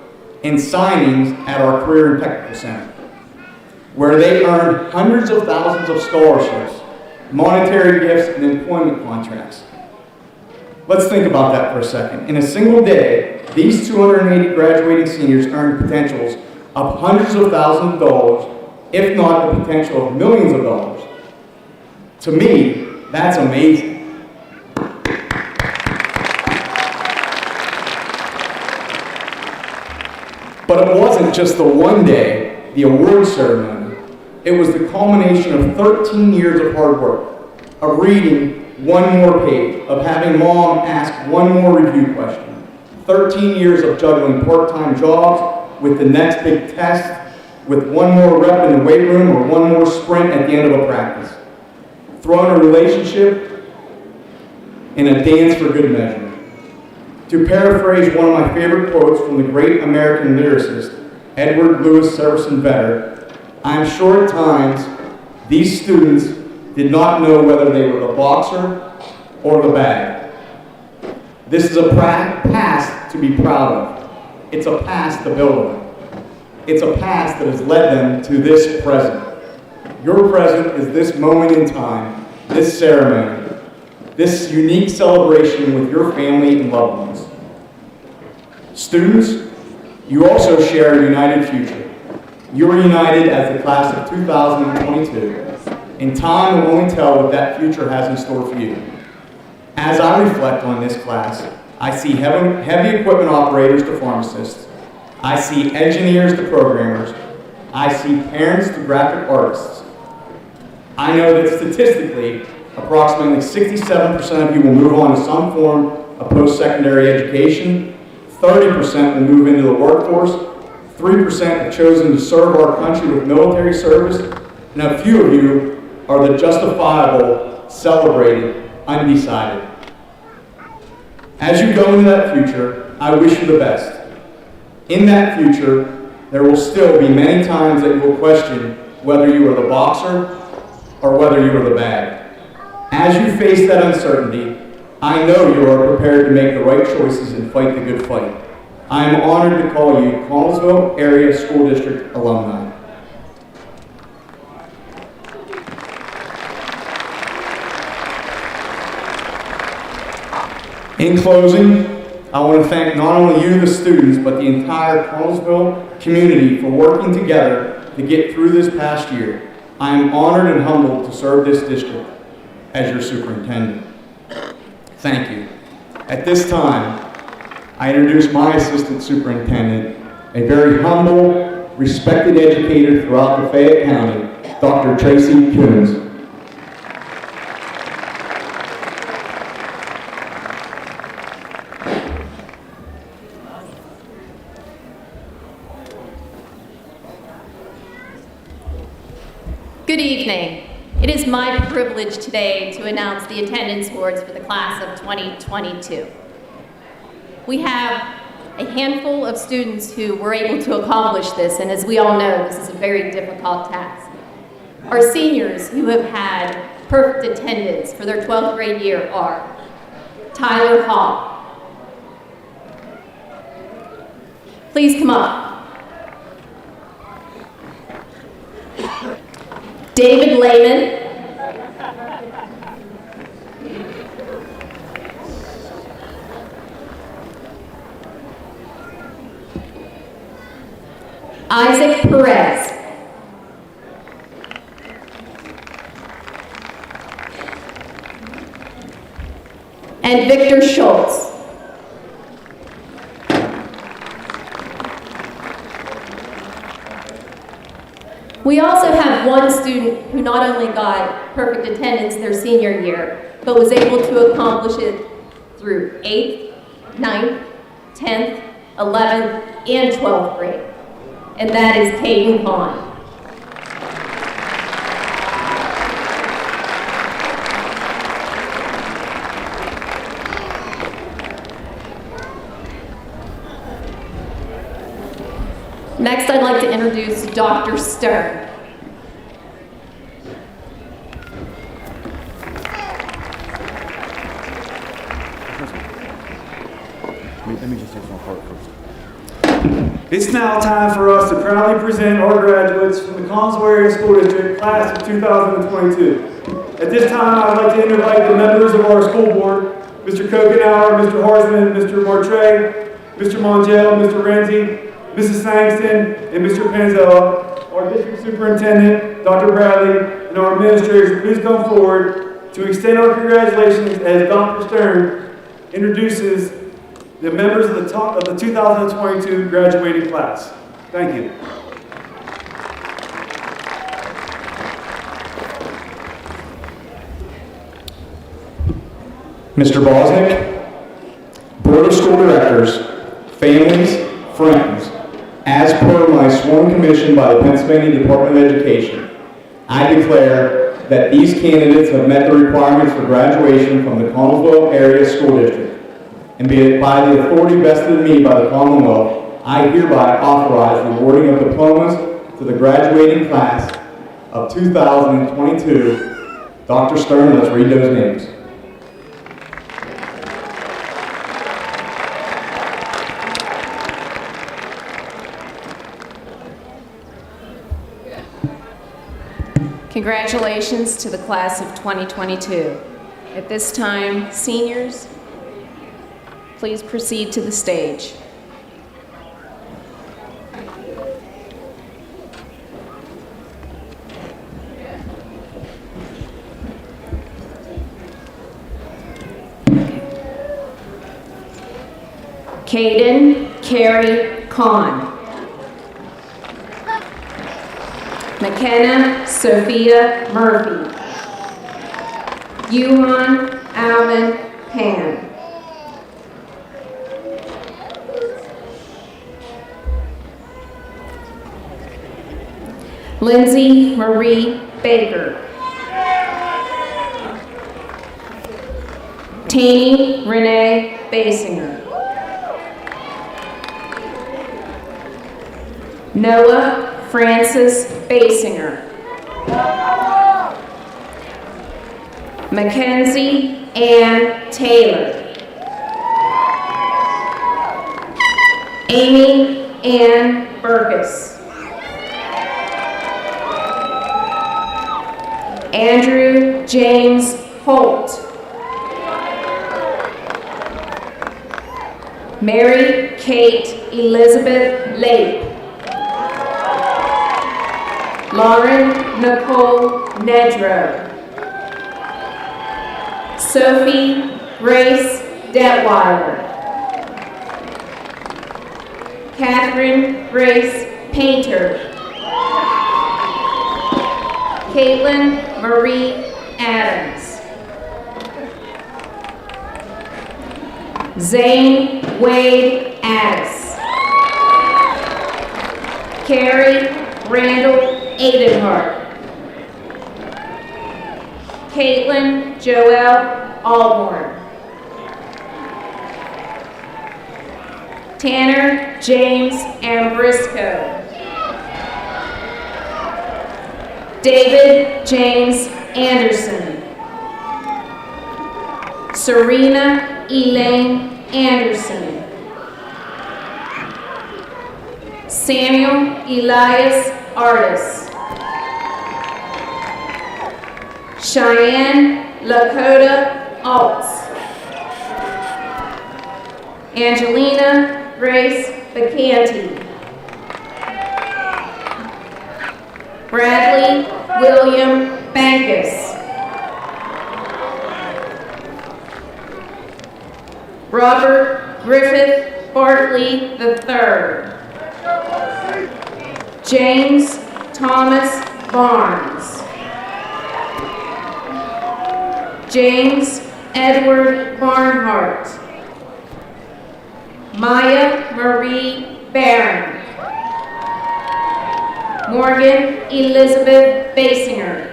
and signings at our Career and Technical Center, where they earned hundreds of thousands of scholarships, monetary gifts, and employment contracts. Let's think about that for a second. In a single day, these 280 graduating seniors earned potentials of hundreds of thousands of dollars, if not the potential of millions of dollars. To me, that's amazing. But it wasn't just the one day, the award ceremony. It was the culmination of 13 years of hard work. of reading one more page, of having mom ask one more review question. 13 years of juggling part-time jobs with the next big test, with one more rep in the weight room or one more sprint at the end of a practice. Throw in a relationship and a dance for good measure. To paraphrase one of my favorite quotes from the great American lyricist, Edward Louis Severson Vedder, I'm sure at times these students did not know whether they were the boxer or the bag. This is a past to be proud of. It's a past to build on. It's a past that has led them to this present. Your present is this moment in time, this ceremony, this unique celebration with your family and loved ones. Students, you also share a united future. You are united as the class of 2022, and time will only tell what that future has in store for you. As I reflect on this class, I see heavy equipment operators to pharmacists. I see engineers to programmers. I see parents to graphic artists. I know that statistically, approximately 67% of you will move on to some form of post-secondary education, 30% will move into the workforce, 3% have chosen to serve our country with military service, and a few of you are the justifiable, celebrated, undecided. As you go into that future, I wish you the best. In that future, there will still be many times that you will question whether you are the boxer or whether you are the bag. As you face that uncertainty, I know you are prepared to make the right choices and fight the good fight. I am honored to call you Connellsville Area School District alumni. In closing, I want to thank not only you, the students, but the entire Connellsville community for working together to get through this past year. I am honored and humbled to serve this district as your superintendent. Thank you. At this time, I introduce my assistant superintendent, a very humble, respected educator throughout the Fayette County, Dr. Tracy Coons. Good evening. It is my privilege today to announce the attendance boards for the class of 2022. We have a handful of students who were able to accomplish this, and as we all know, this is a very difficult task. Our seniors who have had perfect attendance for their 12th grade year are Tyler Hall. Please come up. David Lehman. Isaac Perez. And Victor Schultz. We also have one student who not only got perfect attendance their senior year, but was able to accomplish it through 8th, 9th, 10th, 11th, and 12th grade. And that is Caden Vaughn. Next, I'd like to introduce Dr. Stern. Let me just take my part first. It's now time for us to proudly present our graduates from the Connellsville Area School District, class of 2022. At this time, I'd like to invite the members of our school board, Mr. Kokenauer, Mr. Harsman, Mr. Martre, Mr. Mongel, Mr. Renzi, Mrs. Sangston, and Mr. Panzella, our district superintendent, Dr. Bradley, and our administrators, please come forward to extend our congratulations as Dr. Stern introduces the members of the 2022 graduating class. Thank you. Mr. Bosnick, Board of School Directors, families, friends, as per my sworn commission by the Pennsylvania Department of Education, I declare that these candidates have met the requirements for graduation from the Connellsville Area School District, and be it by the authority vested in me by the Commonwealth, I hereby authorize the awarding of diplomas to the graduating class of 2022. Dr. Stern, let's read those names. Congratulations to the class of 2022. At this time, seniors, please proceed to the stage. Caden Carey Kahn. McKenna Sophia Murphy. Yuhan Alvin Pan. Lindsay Marie Baker. Tani Renee Basinger. Noah Francis Basinger. Mackenzie Ann Taylor. Amy Ann Burgess. Andrew James Holt. Mary Kate Elizabeth Lape. Lauren Nicole Nedrow. Sophie Grace Detweiler. Catherine Grace Painter. Caitlin Marie Adams. Zane Wade Addis. Carrie Randall Aidenhart. Caitlin Joelle Alborn. Tanner James Ambrisco. David James Anderson. Serena Elaine Anderson. Samuel Elias Artis. Cheyenne Lakota Altz. Angelina Grace Bacanti. Bradley William Bankus. Robert Griffith Bartley III. James Thomas Barnes. James Edward Barnhart. Maya Marie Barron. Morgan Elizabeth Basinger.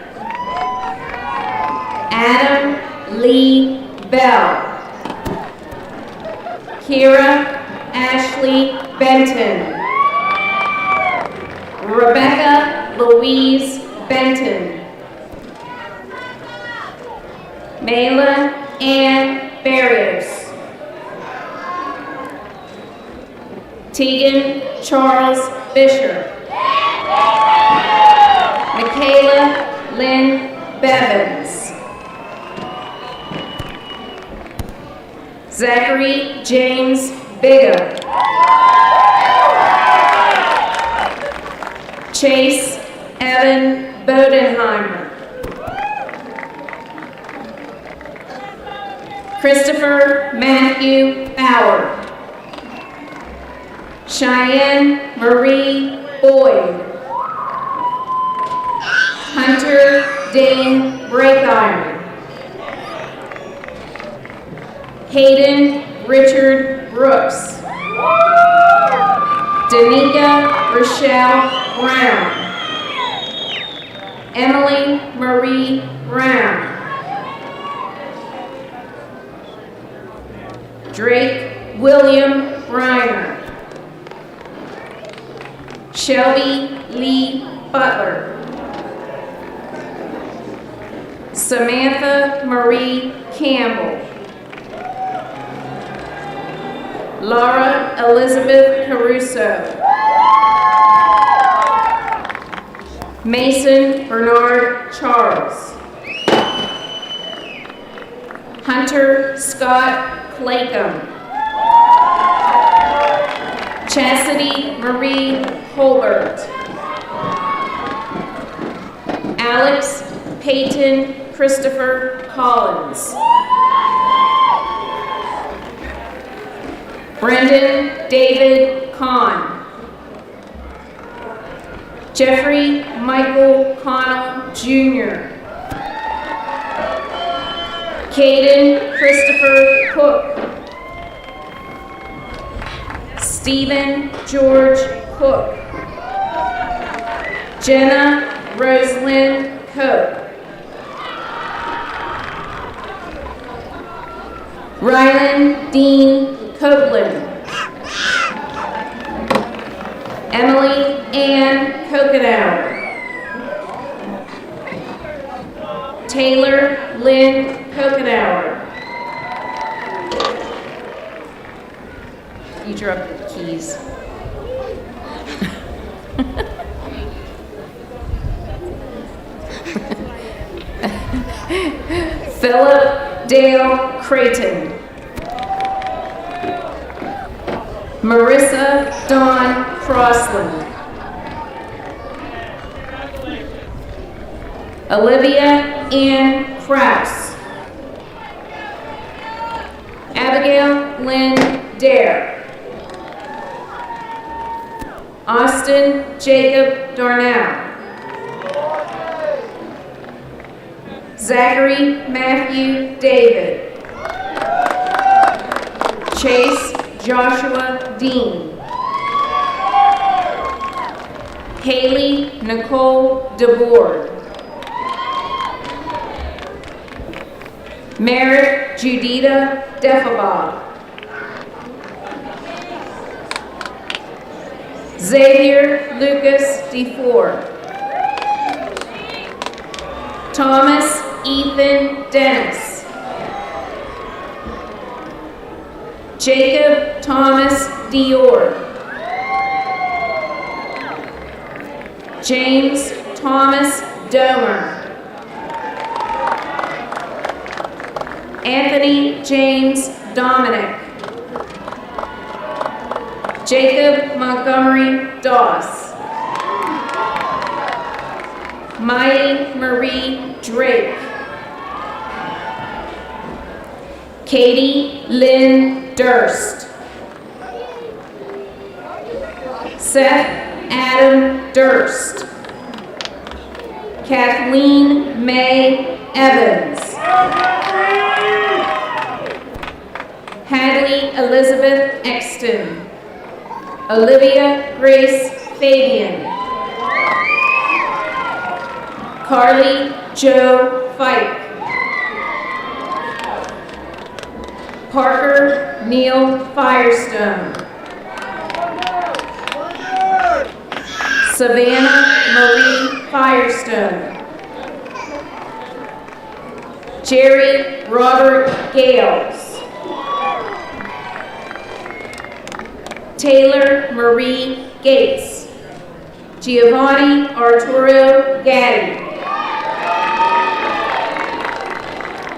Adam Lee Bell. Kira Ashley Benton. Rebecca Louise Benton. Mayla Ann Barrios. Tegan Charles Fisher. Michaela Lynn Bevins. Zachary James Bigham. Chase Evan Bodenheimer. Christopher Matthew Bauer. Cheyenne Marie Boyd. Hunter Dane Breakiron. Hayden Richard Brooks. Danica Rochelle Brown. Emily Marie Brown. Drake William Briner. Shelby Lee Butler. Samantha Marie Campbell. Laura Elizabeth Caruso. Mason Bernard Charles. Hunter Scott Claycomb. Chastity Marie Holbert. Alex Peyton Christopher Collins. Brendan David Kahn. Jeffrey Michael Connell Jr. Caden Christopher Cook. Stephen George Cook. Jenna Rosalind Cook. Rylan Dean Copeland. Emily Ann Kokenauer. Taylor Lynn Kokenauer. You drew up the keys. Philip Dale Creighton. Marissa Dawn Crossland. Olivia Ann Kraus. Abigail Lynn Dare. Austin Jacob Darnell. Zachary Matthew David. Chase Joshua Dean. Haley Nicole DeBoer. Merritt Judita Defabah. Xavier Lucas DeFore. Thomas Ethan Dennis. Jacob Thomas Dior. James Thomas Domer. Anthony James Dominic. Jacob Montgomery Doss. Miley Marie Drake. Katie Lynn Durst. Seth Adam Durst. Kathleen May Evans. Hadley Elizabeth Exton. Olivia Grace Fabian. Carly Jo Fike. Parker Neil Firestone. Savannah Marie Firestone. Jerry Robert Gales. Taylor Marie Gates. Giovanni Arturo Gaddy.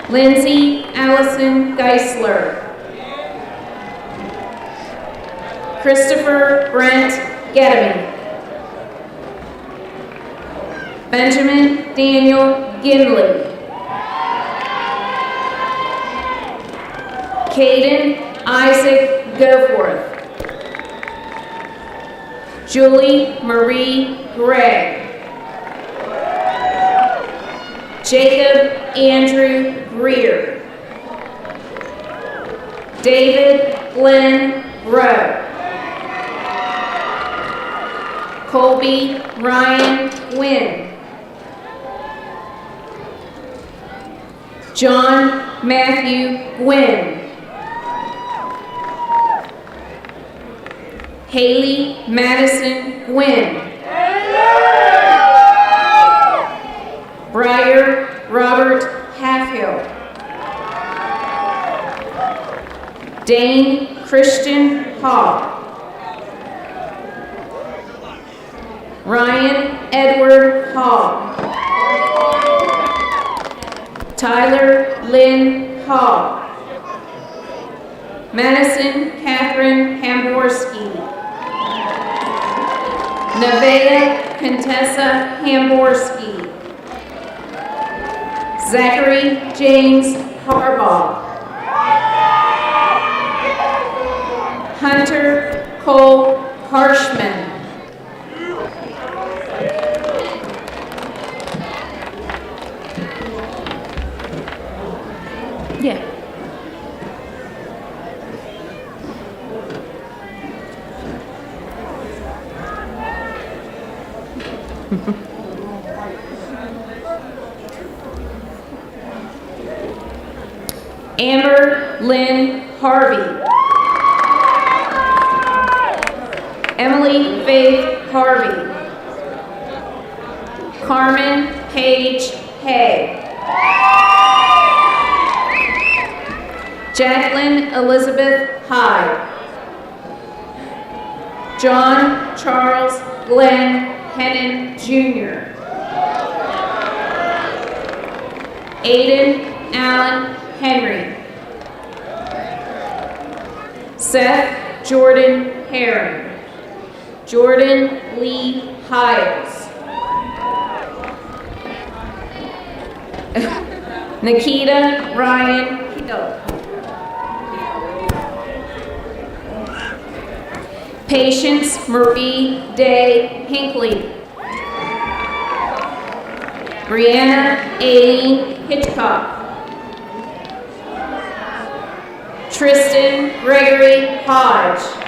Lindsay Allison Geisler. Christopher Brent Gedemy. Benjamin Daniel Ginley. Caden Isaac Goforth. Julie Marie Gray. Jacob Andrew Greer. David Glenn Rowe. Colby Ryan Gwynn. John Matthew Gwynn. Haley Madison Gwynn. Briar Robert Halfhill. Dane Christian Hall. Ryan Edward Hall. Tyler Lynn Hall. Madison Catherine Hamborski. Nevaeh Contessa Hamborski. Zachary James Harbaugh. Hunter Cole Harshman. Yeah. Amber Lynn Harvey. Emily Faith Harvey. Carmen Paige Hay. Jacqueline Elizabeth Hyde. John Charles Glenn Hennon Jr. Aiden Allen Henry. Seth Jordan Herring. Jordan Lee Hiles. Nikita Ryan Hill. Patience Marie Day Hinckley. Brianna A. Hitchcock. Tristan Gregory Hodge.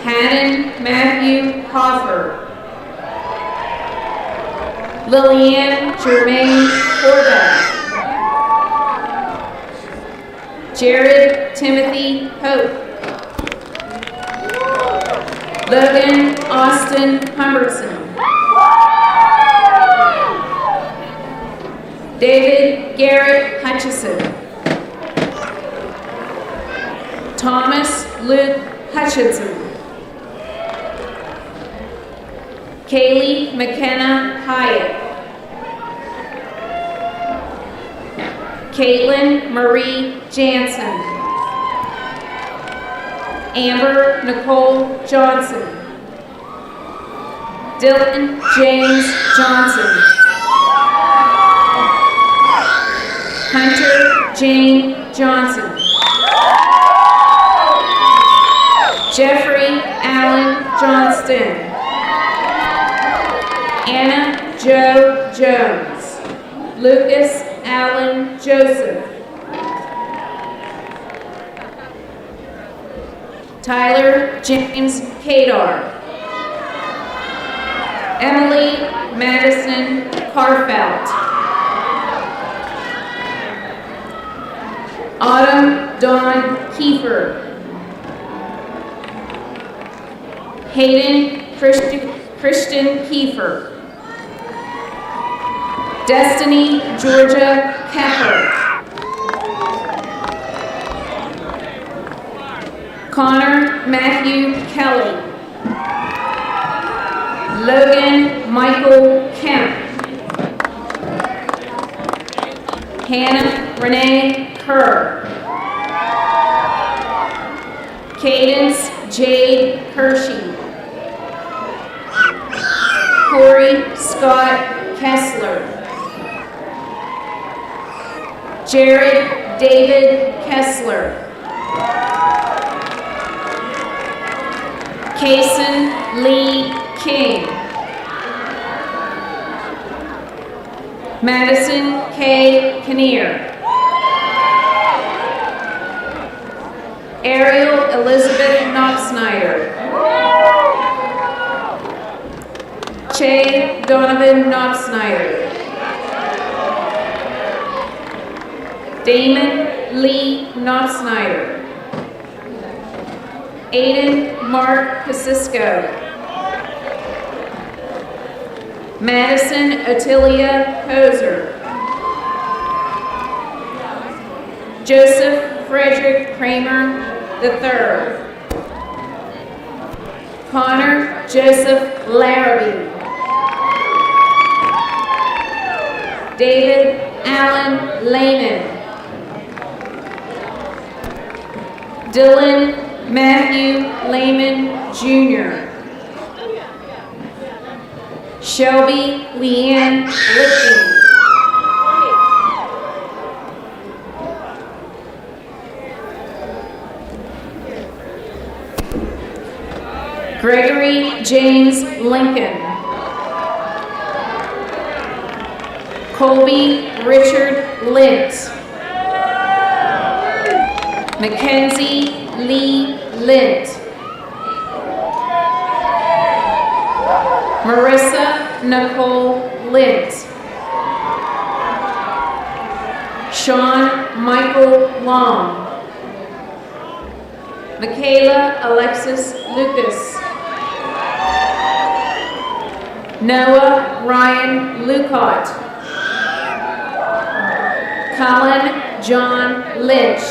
Hannon Matthew Hoffer. Lillian Germaine Horvath. Jared Timothy Hope. Logan Austin Humberson. David Garrett Hutchison. Thomas Luke Hutchinson. Kaylee McKenna Hyatt. Caitlin Marie Jansen. Amber Nicole Johnson. Dylan James Johnson. Hunter Jane Johnson. Jeffrey Allen Johnston. Anna Jo Jones. Lucas Allen Joseph. Tyler James Kadar. Emily Madison Carfelt. Autumn Dawn Kiefer. Hayden Christian Kiefer. Destiny Georgia Keffer. Connor Matthew Kelly. Logan Michael Kemp. Hannah Renee Kerr. Cadence Jade Hershey. Corey Scott Kessler. Jared David Kessler. Kason Lee King. Madison K. Kinnear. Ariel Elizabeth Knopfsnyder. Che Donovan Knopfsnyder. Damon Lee Knopfsnyder. Aiden Mark Kasisko. Madison Ottilia Koser. Joseph Frederick Kramer III. Connor Joseph Larrabee. David Allen Lehman. Dylan Matthew Lehman Jr. Shelby Leanne Lipton. Gregory James Lincoln. Colby Richard Lint. Mackenzie Lee Lint. Marissa Nicole Lint. Sean Michael Long. Michaela Alexis Lucas. Noah Ryan Lucott. Colin John Lynch.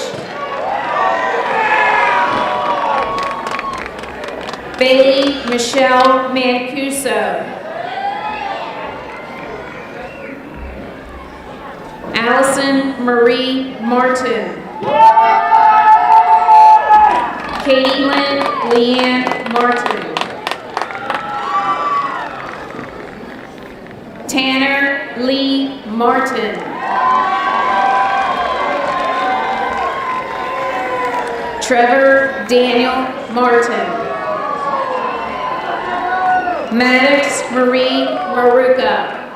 Bailey Michelle Mancuso. Allison Marie Martin. Katie Lynn Leanne Martin. Tanner Lee Martin. Trevor Daniel Martin. Maddox Marie Maruka.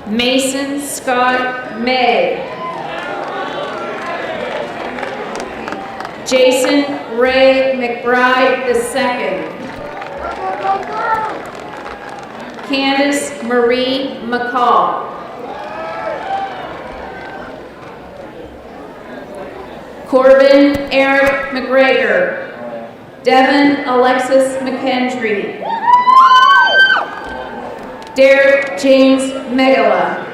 Mason Scott May. Jason Ray McBride II. Candace Marie McCall. Corbin Eric McGregor. Devin Alexis McKendry. Derek James Megala.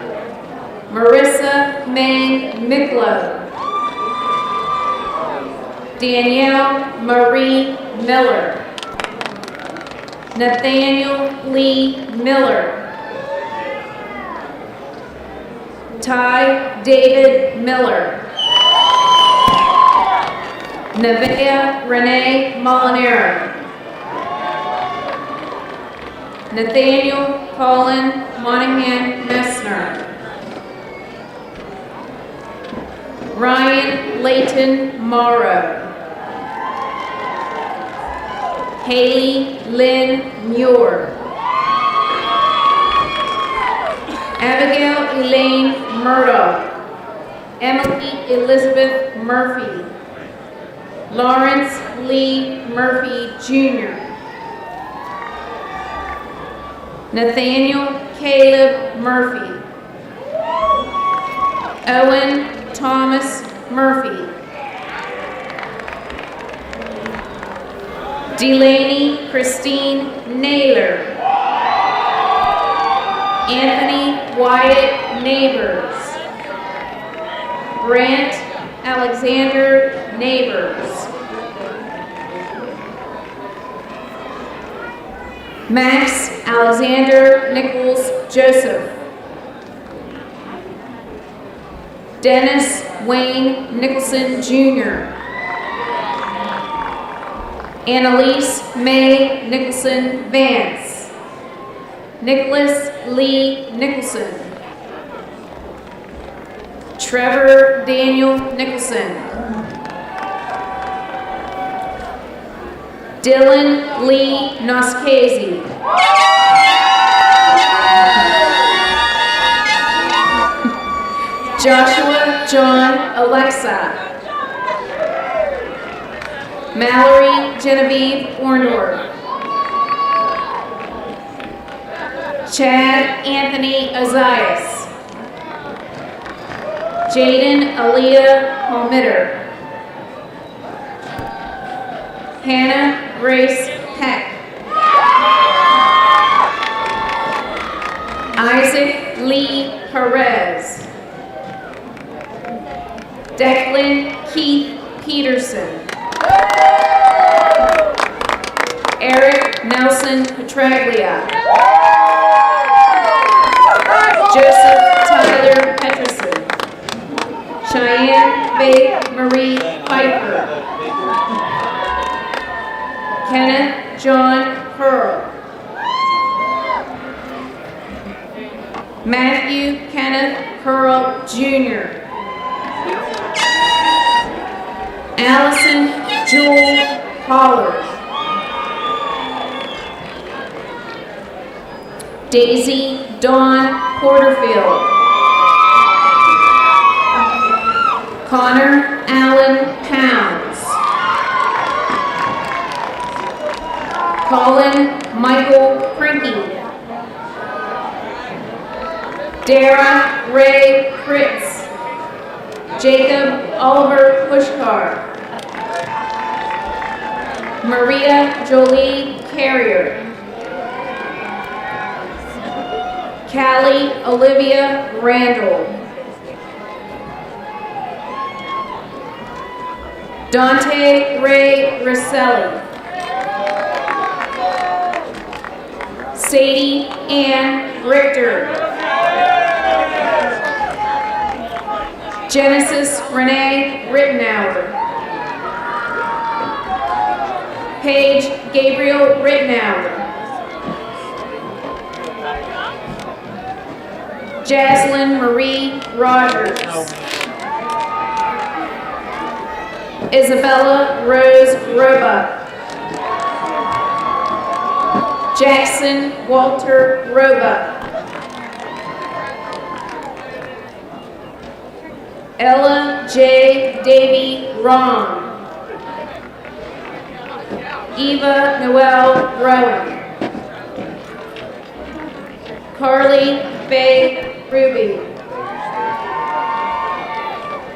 Marissa May Miklo. Danielle Marie Miller. Nathaniel Lee Miller. Ty David Miller. Nevaeh Renee Molinaro. Nathaniel Colin Monahan Messner. Ryan Layton Morrow. Haley Lynn Muir. Abigail Elaine Murdoch. Emily Elizabeth Murphy. Lawrence Lee Murphy Jr. Nathaniel Caleb Murphy. Owen Thomas Murphy. Delaney Christine Naylor. Anthony Wyatt Neighbors. Brant Alexander Neighbors. Max Alexander Nichols Joseph. Dennis Wayne Nicholson Jr. Annalise May Nicholson Vance. Nicholas Lee Nicholson. Trevor Daniel Nicholson. Dylan Lee Noskazy. Joshua John Alexa. Mallory Genevieve Orndorff. Chad Anthony Ozias. Jaden Aaliyah Holmitter. Hannah Grace Peck. Isaac Lee Perez. Declan Keith Peterson. Eric Nelson Petraglia. Joseph Tyler Peterson. Cheyenne Faith Marie Pfeiffer. Kenneth John Pearl. Matthew Kenneth Pearl Jr. Allison Jewel Pollard. Daisy Dawn Porterfield. Connor Allen Pounds. Colin Michael Crinky. Dara Ray Fritz. Jacob Oliver Pushkar. Maria Jolie Carrier. Callie Olivia Randall. Dante Ray Rosselli. Sadie Ann Richter. Genesis Renee Rittenauer. Paige Gabriel Rittenauer. Jaslyn Marie Rogers. Isabella Rose Roebuck. Jackson Walter Roebuck. Ella J. Davy Rom. Eva Noel Rowan. Carly Faye Ruby.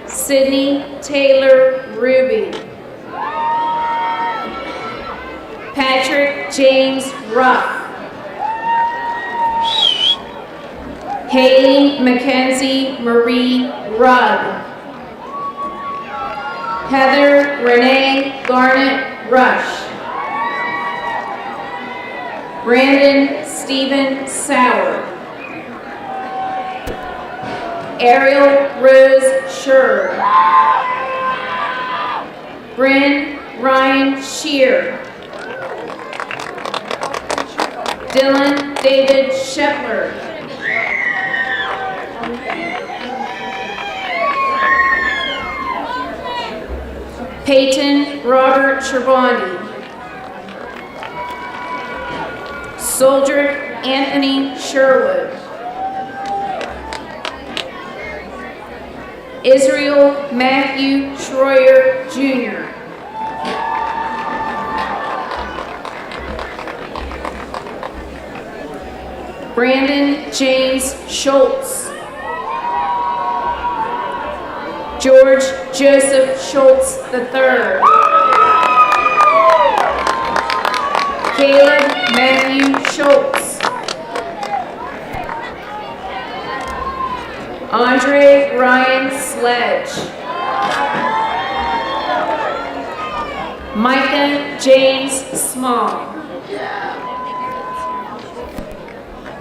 Sydney Taylor Ruby. Patrick James Ruff. Haley Mackenzie Marie Rudd. Heather Renee Garnett Rush. Brandon Stephen Sauer. Ariel Rose Scher. Bryn Ryan Shear. Dylan David Shepler. Peyton Robert Sherbondi. Soldier Anthony Sherwood. Israel Matthew Schroyer Jr. Brandon James Schultz. George Joseph Schultz III. Caleb Matthew Schultz. Andre Ryan Sledge. Micah James Small.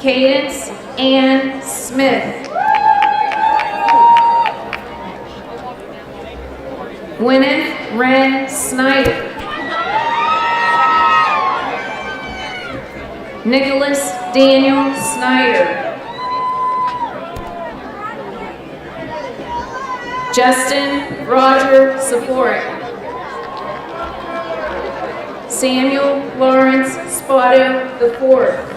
Cadence Ann Smith. Gwyneth Wren Snyder. Nicholas Daniel Snyder. Justin Roger Sephoric. Samuel Lawrence Spotto IV.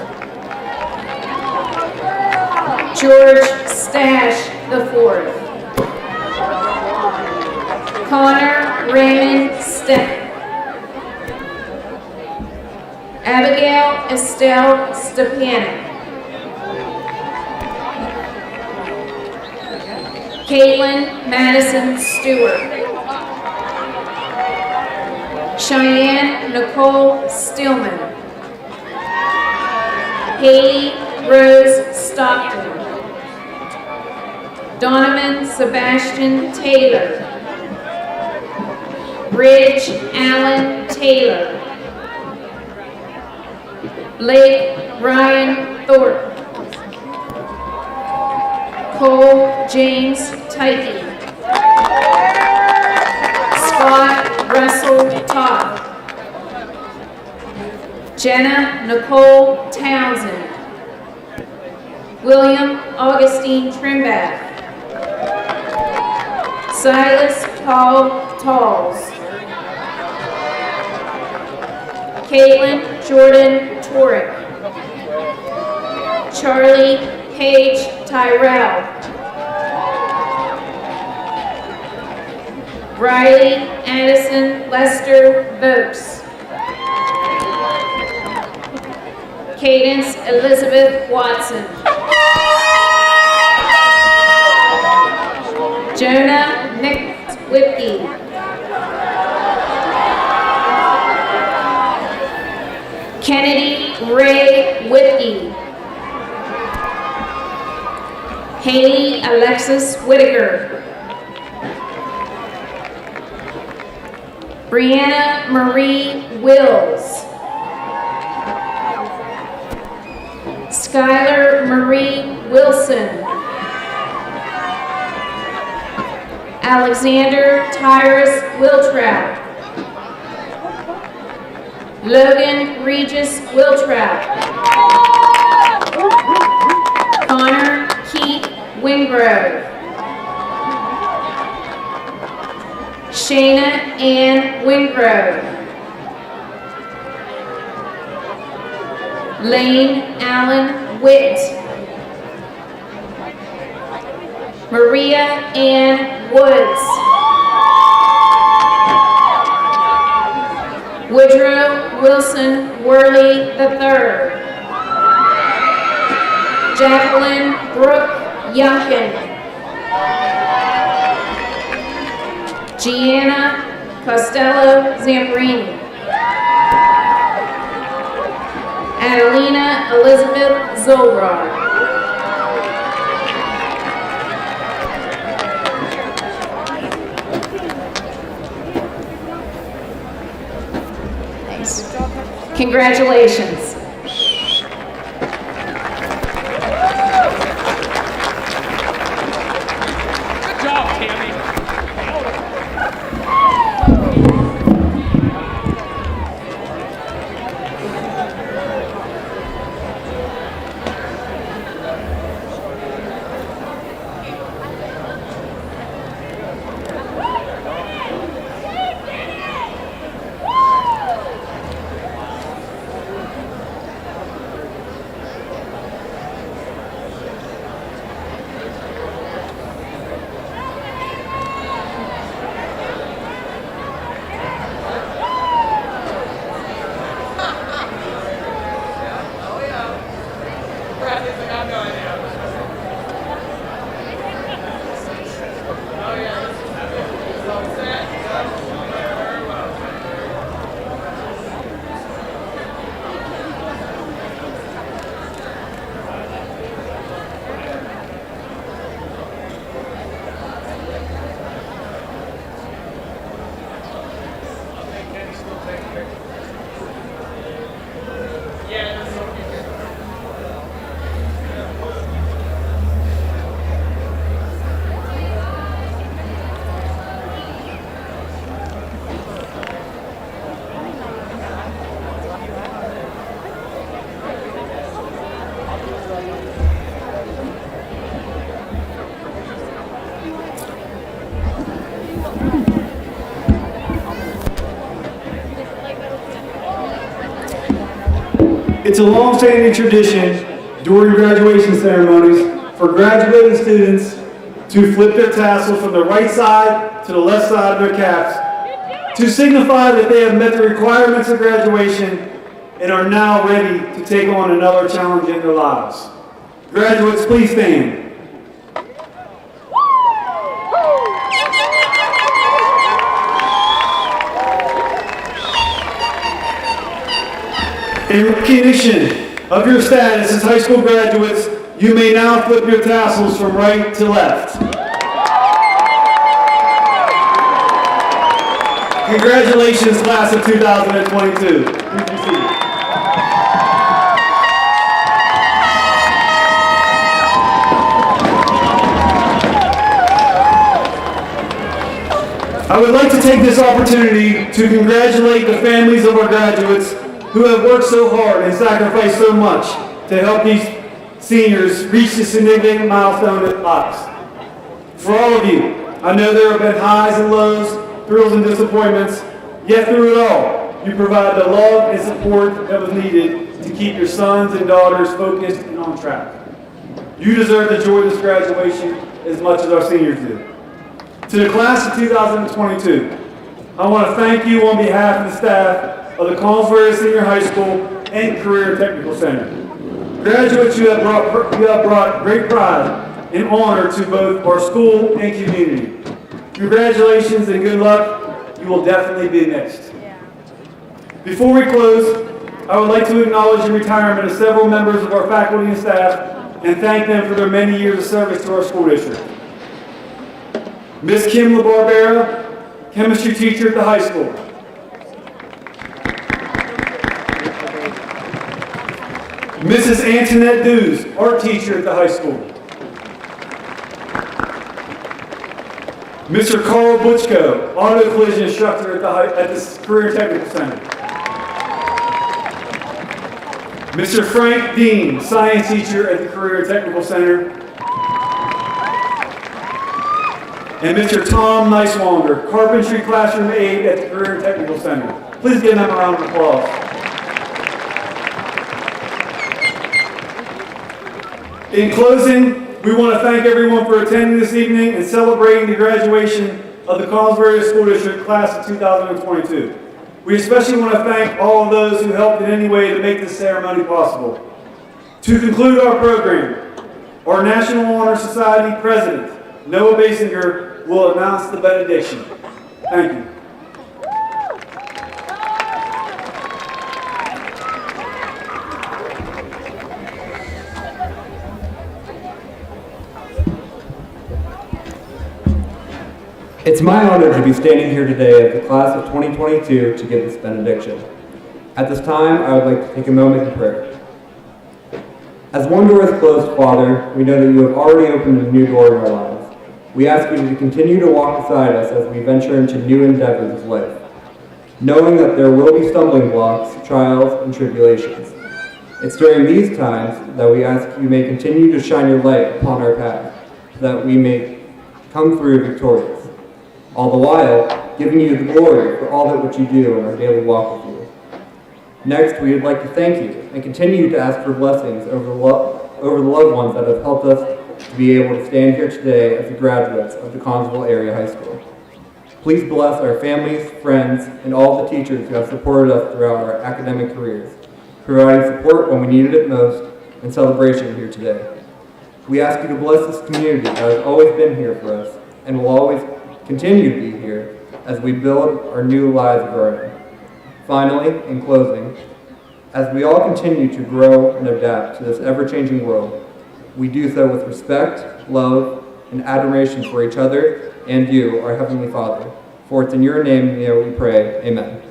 George Stash IV. Connor Raymond Stepp. Abigail Estelle Stepanek. Caitlin Madison Stewart. Cheyenne Nicole Stillman. Haley Rose Stockton. Donovan Sebastian Taylor. Bridge Allen Taylor. Blake Ryan Thorpe. Cole James Tyke. Scott Russell Todd. Jenna Nicole Townsend. William Augustine Trimbath. Silas Paul Talls. Caitlin Jordan Torek. Charlie Paige Tyrell. Riley Addison Lester Vokes. Cadence Elizabeth Watson. Jonah Nick Whitkey. Kennedy Ray Whitkey. Haley Alexis Whitaker. Brianna Marie Wills. Skylar Marie Wilson. Alexander Tyrus Wiltrout. Logan Regis Wiltrout. Connor Keith Wingrove. Shayna Ann Wingrove. Lane Allen Witt. Maria Ann Woods. Woodrow Wilson Worley III. Jacqueline Brooke Yunkin. Gianna Costello Zamperini. Adelina Elizabeth Zolbrod. Congratulations. Good job, Tammy. It's a long-standing tradition during graduation ceremonies for graduating students to flip their tassel from the right side to the left side of their caps to signify that they have met the requirements of graduation and are now ready to take on another challenge in their lives. Graduates, please stand. In recognition of your status as high school graduates, you may now flip your tassels from right to left. Congratulations, class of 2022. Please be seated. I would like to take this opportunity to congratulate the families of our graduates who have worked so hard and sacrificed so much to help these seniors reach this significant milestone in their lives. For all of you, I know there have been highs and lows, thrills and disappointments, yet through it all, you provide the love and support that was needed to keep your sons and daughters focused and on track. You deserve to enjoy this graduation as much as our seniors do. To the class of 2022, I want to thank you on behalf of the staff of the Connellsville Senior High School and Career Technical Center. Graduates, you have brought great pride and honor to both our school and community. Congratulations and good luck. You will definitely be missed. Before we close, I would like to acknowledge the retirement of several members of our faculty and staff and thank them for their many years of service to our school district. Ms. Kim LaBarbera, chemistry teacher at the high school. Mrs. Antoinette Dews, art teacher at the high school. Mr. Carl Butchko, auto collision instructor at the Career Technical Center. Mr. Frank Dean, science teacher at the Career Technical Center. And Mr. Tom Nicewanger, carpentry classroom aide at the Career Technical Center. Please give them a round of applause. In closing, we want to thank everyone for attending this evening and celebrating the graduation of the Connellsville School District class of 2022. We especially want to thank all of those who helped in any way to make this ceremony possible. To conclude our program, our National Honor Society President, Noah Basinger, will announce the benediction. Thank you. It's my honor to be standing here today as the class of 2022 to give this benediction. At this time, I would like to take a moment in prayer. As one door is closed, Father, we know that you have already opened a new door in our lives. We ask you to continue to walk beside us as we venture into new endeavors of life, knowing that there will be stumbling blocks, trials, and tribulations. It's during these times that we ask you may continue to shine your light upon our path, so that we may come through victorious. All the while, giving you the glory for all that what you do in our daily walk with you. Next, we would like to thank you and continue to ask for blessings over the loved ones that have helped us to be able to stand here today as the graduates of the Connellsville Area High School. Please bless our families, friends, and all the teachers who have supported us throughout our academic careers, providing support when we needed it most, and celebration here today. We ask you to bless this community that has always been here for us and will always continue to be here as we build our new lives of our own. Finally, in closing, as we all continue to grow and adapt to this ever-changing world, we do so with respect, love, and adoration for each other and you, our Heavenly Father. For it's in your name we pray. Amen.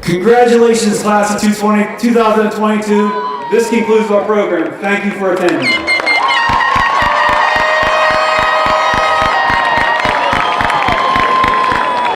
Congratulations, class of 2022. This concludes our program. Thank you for attending.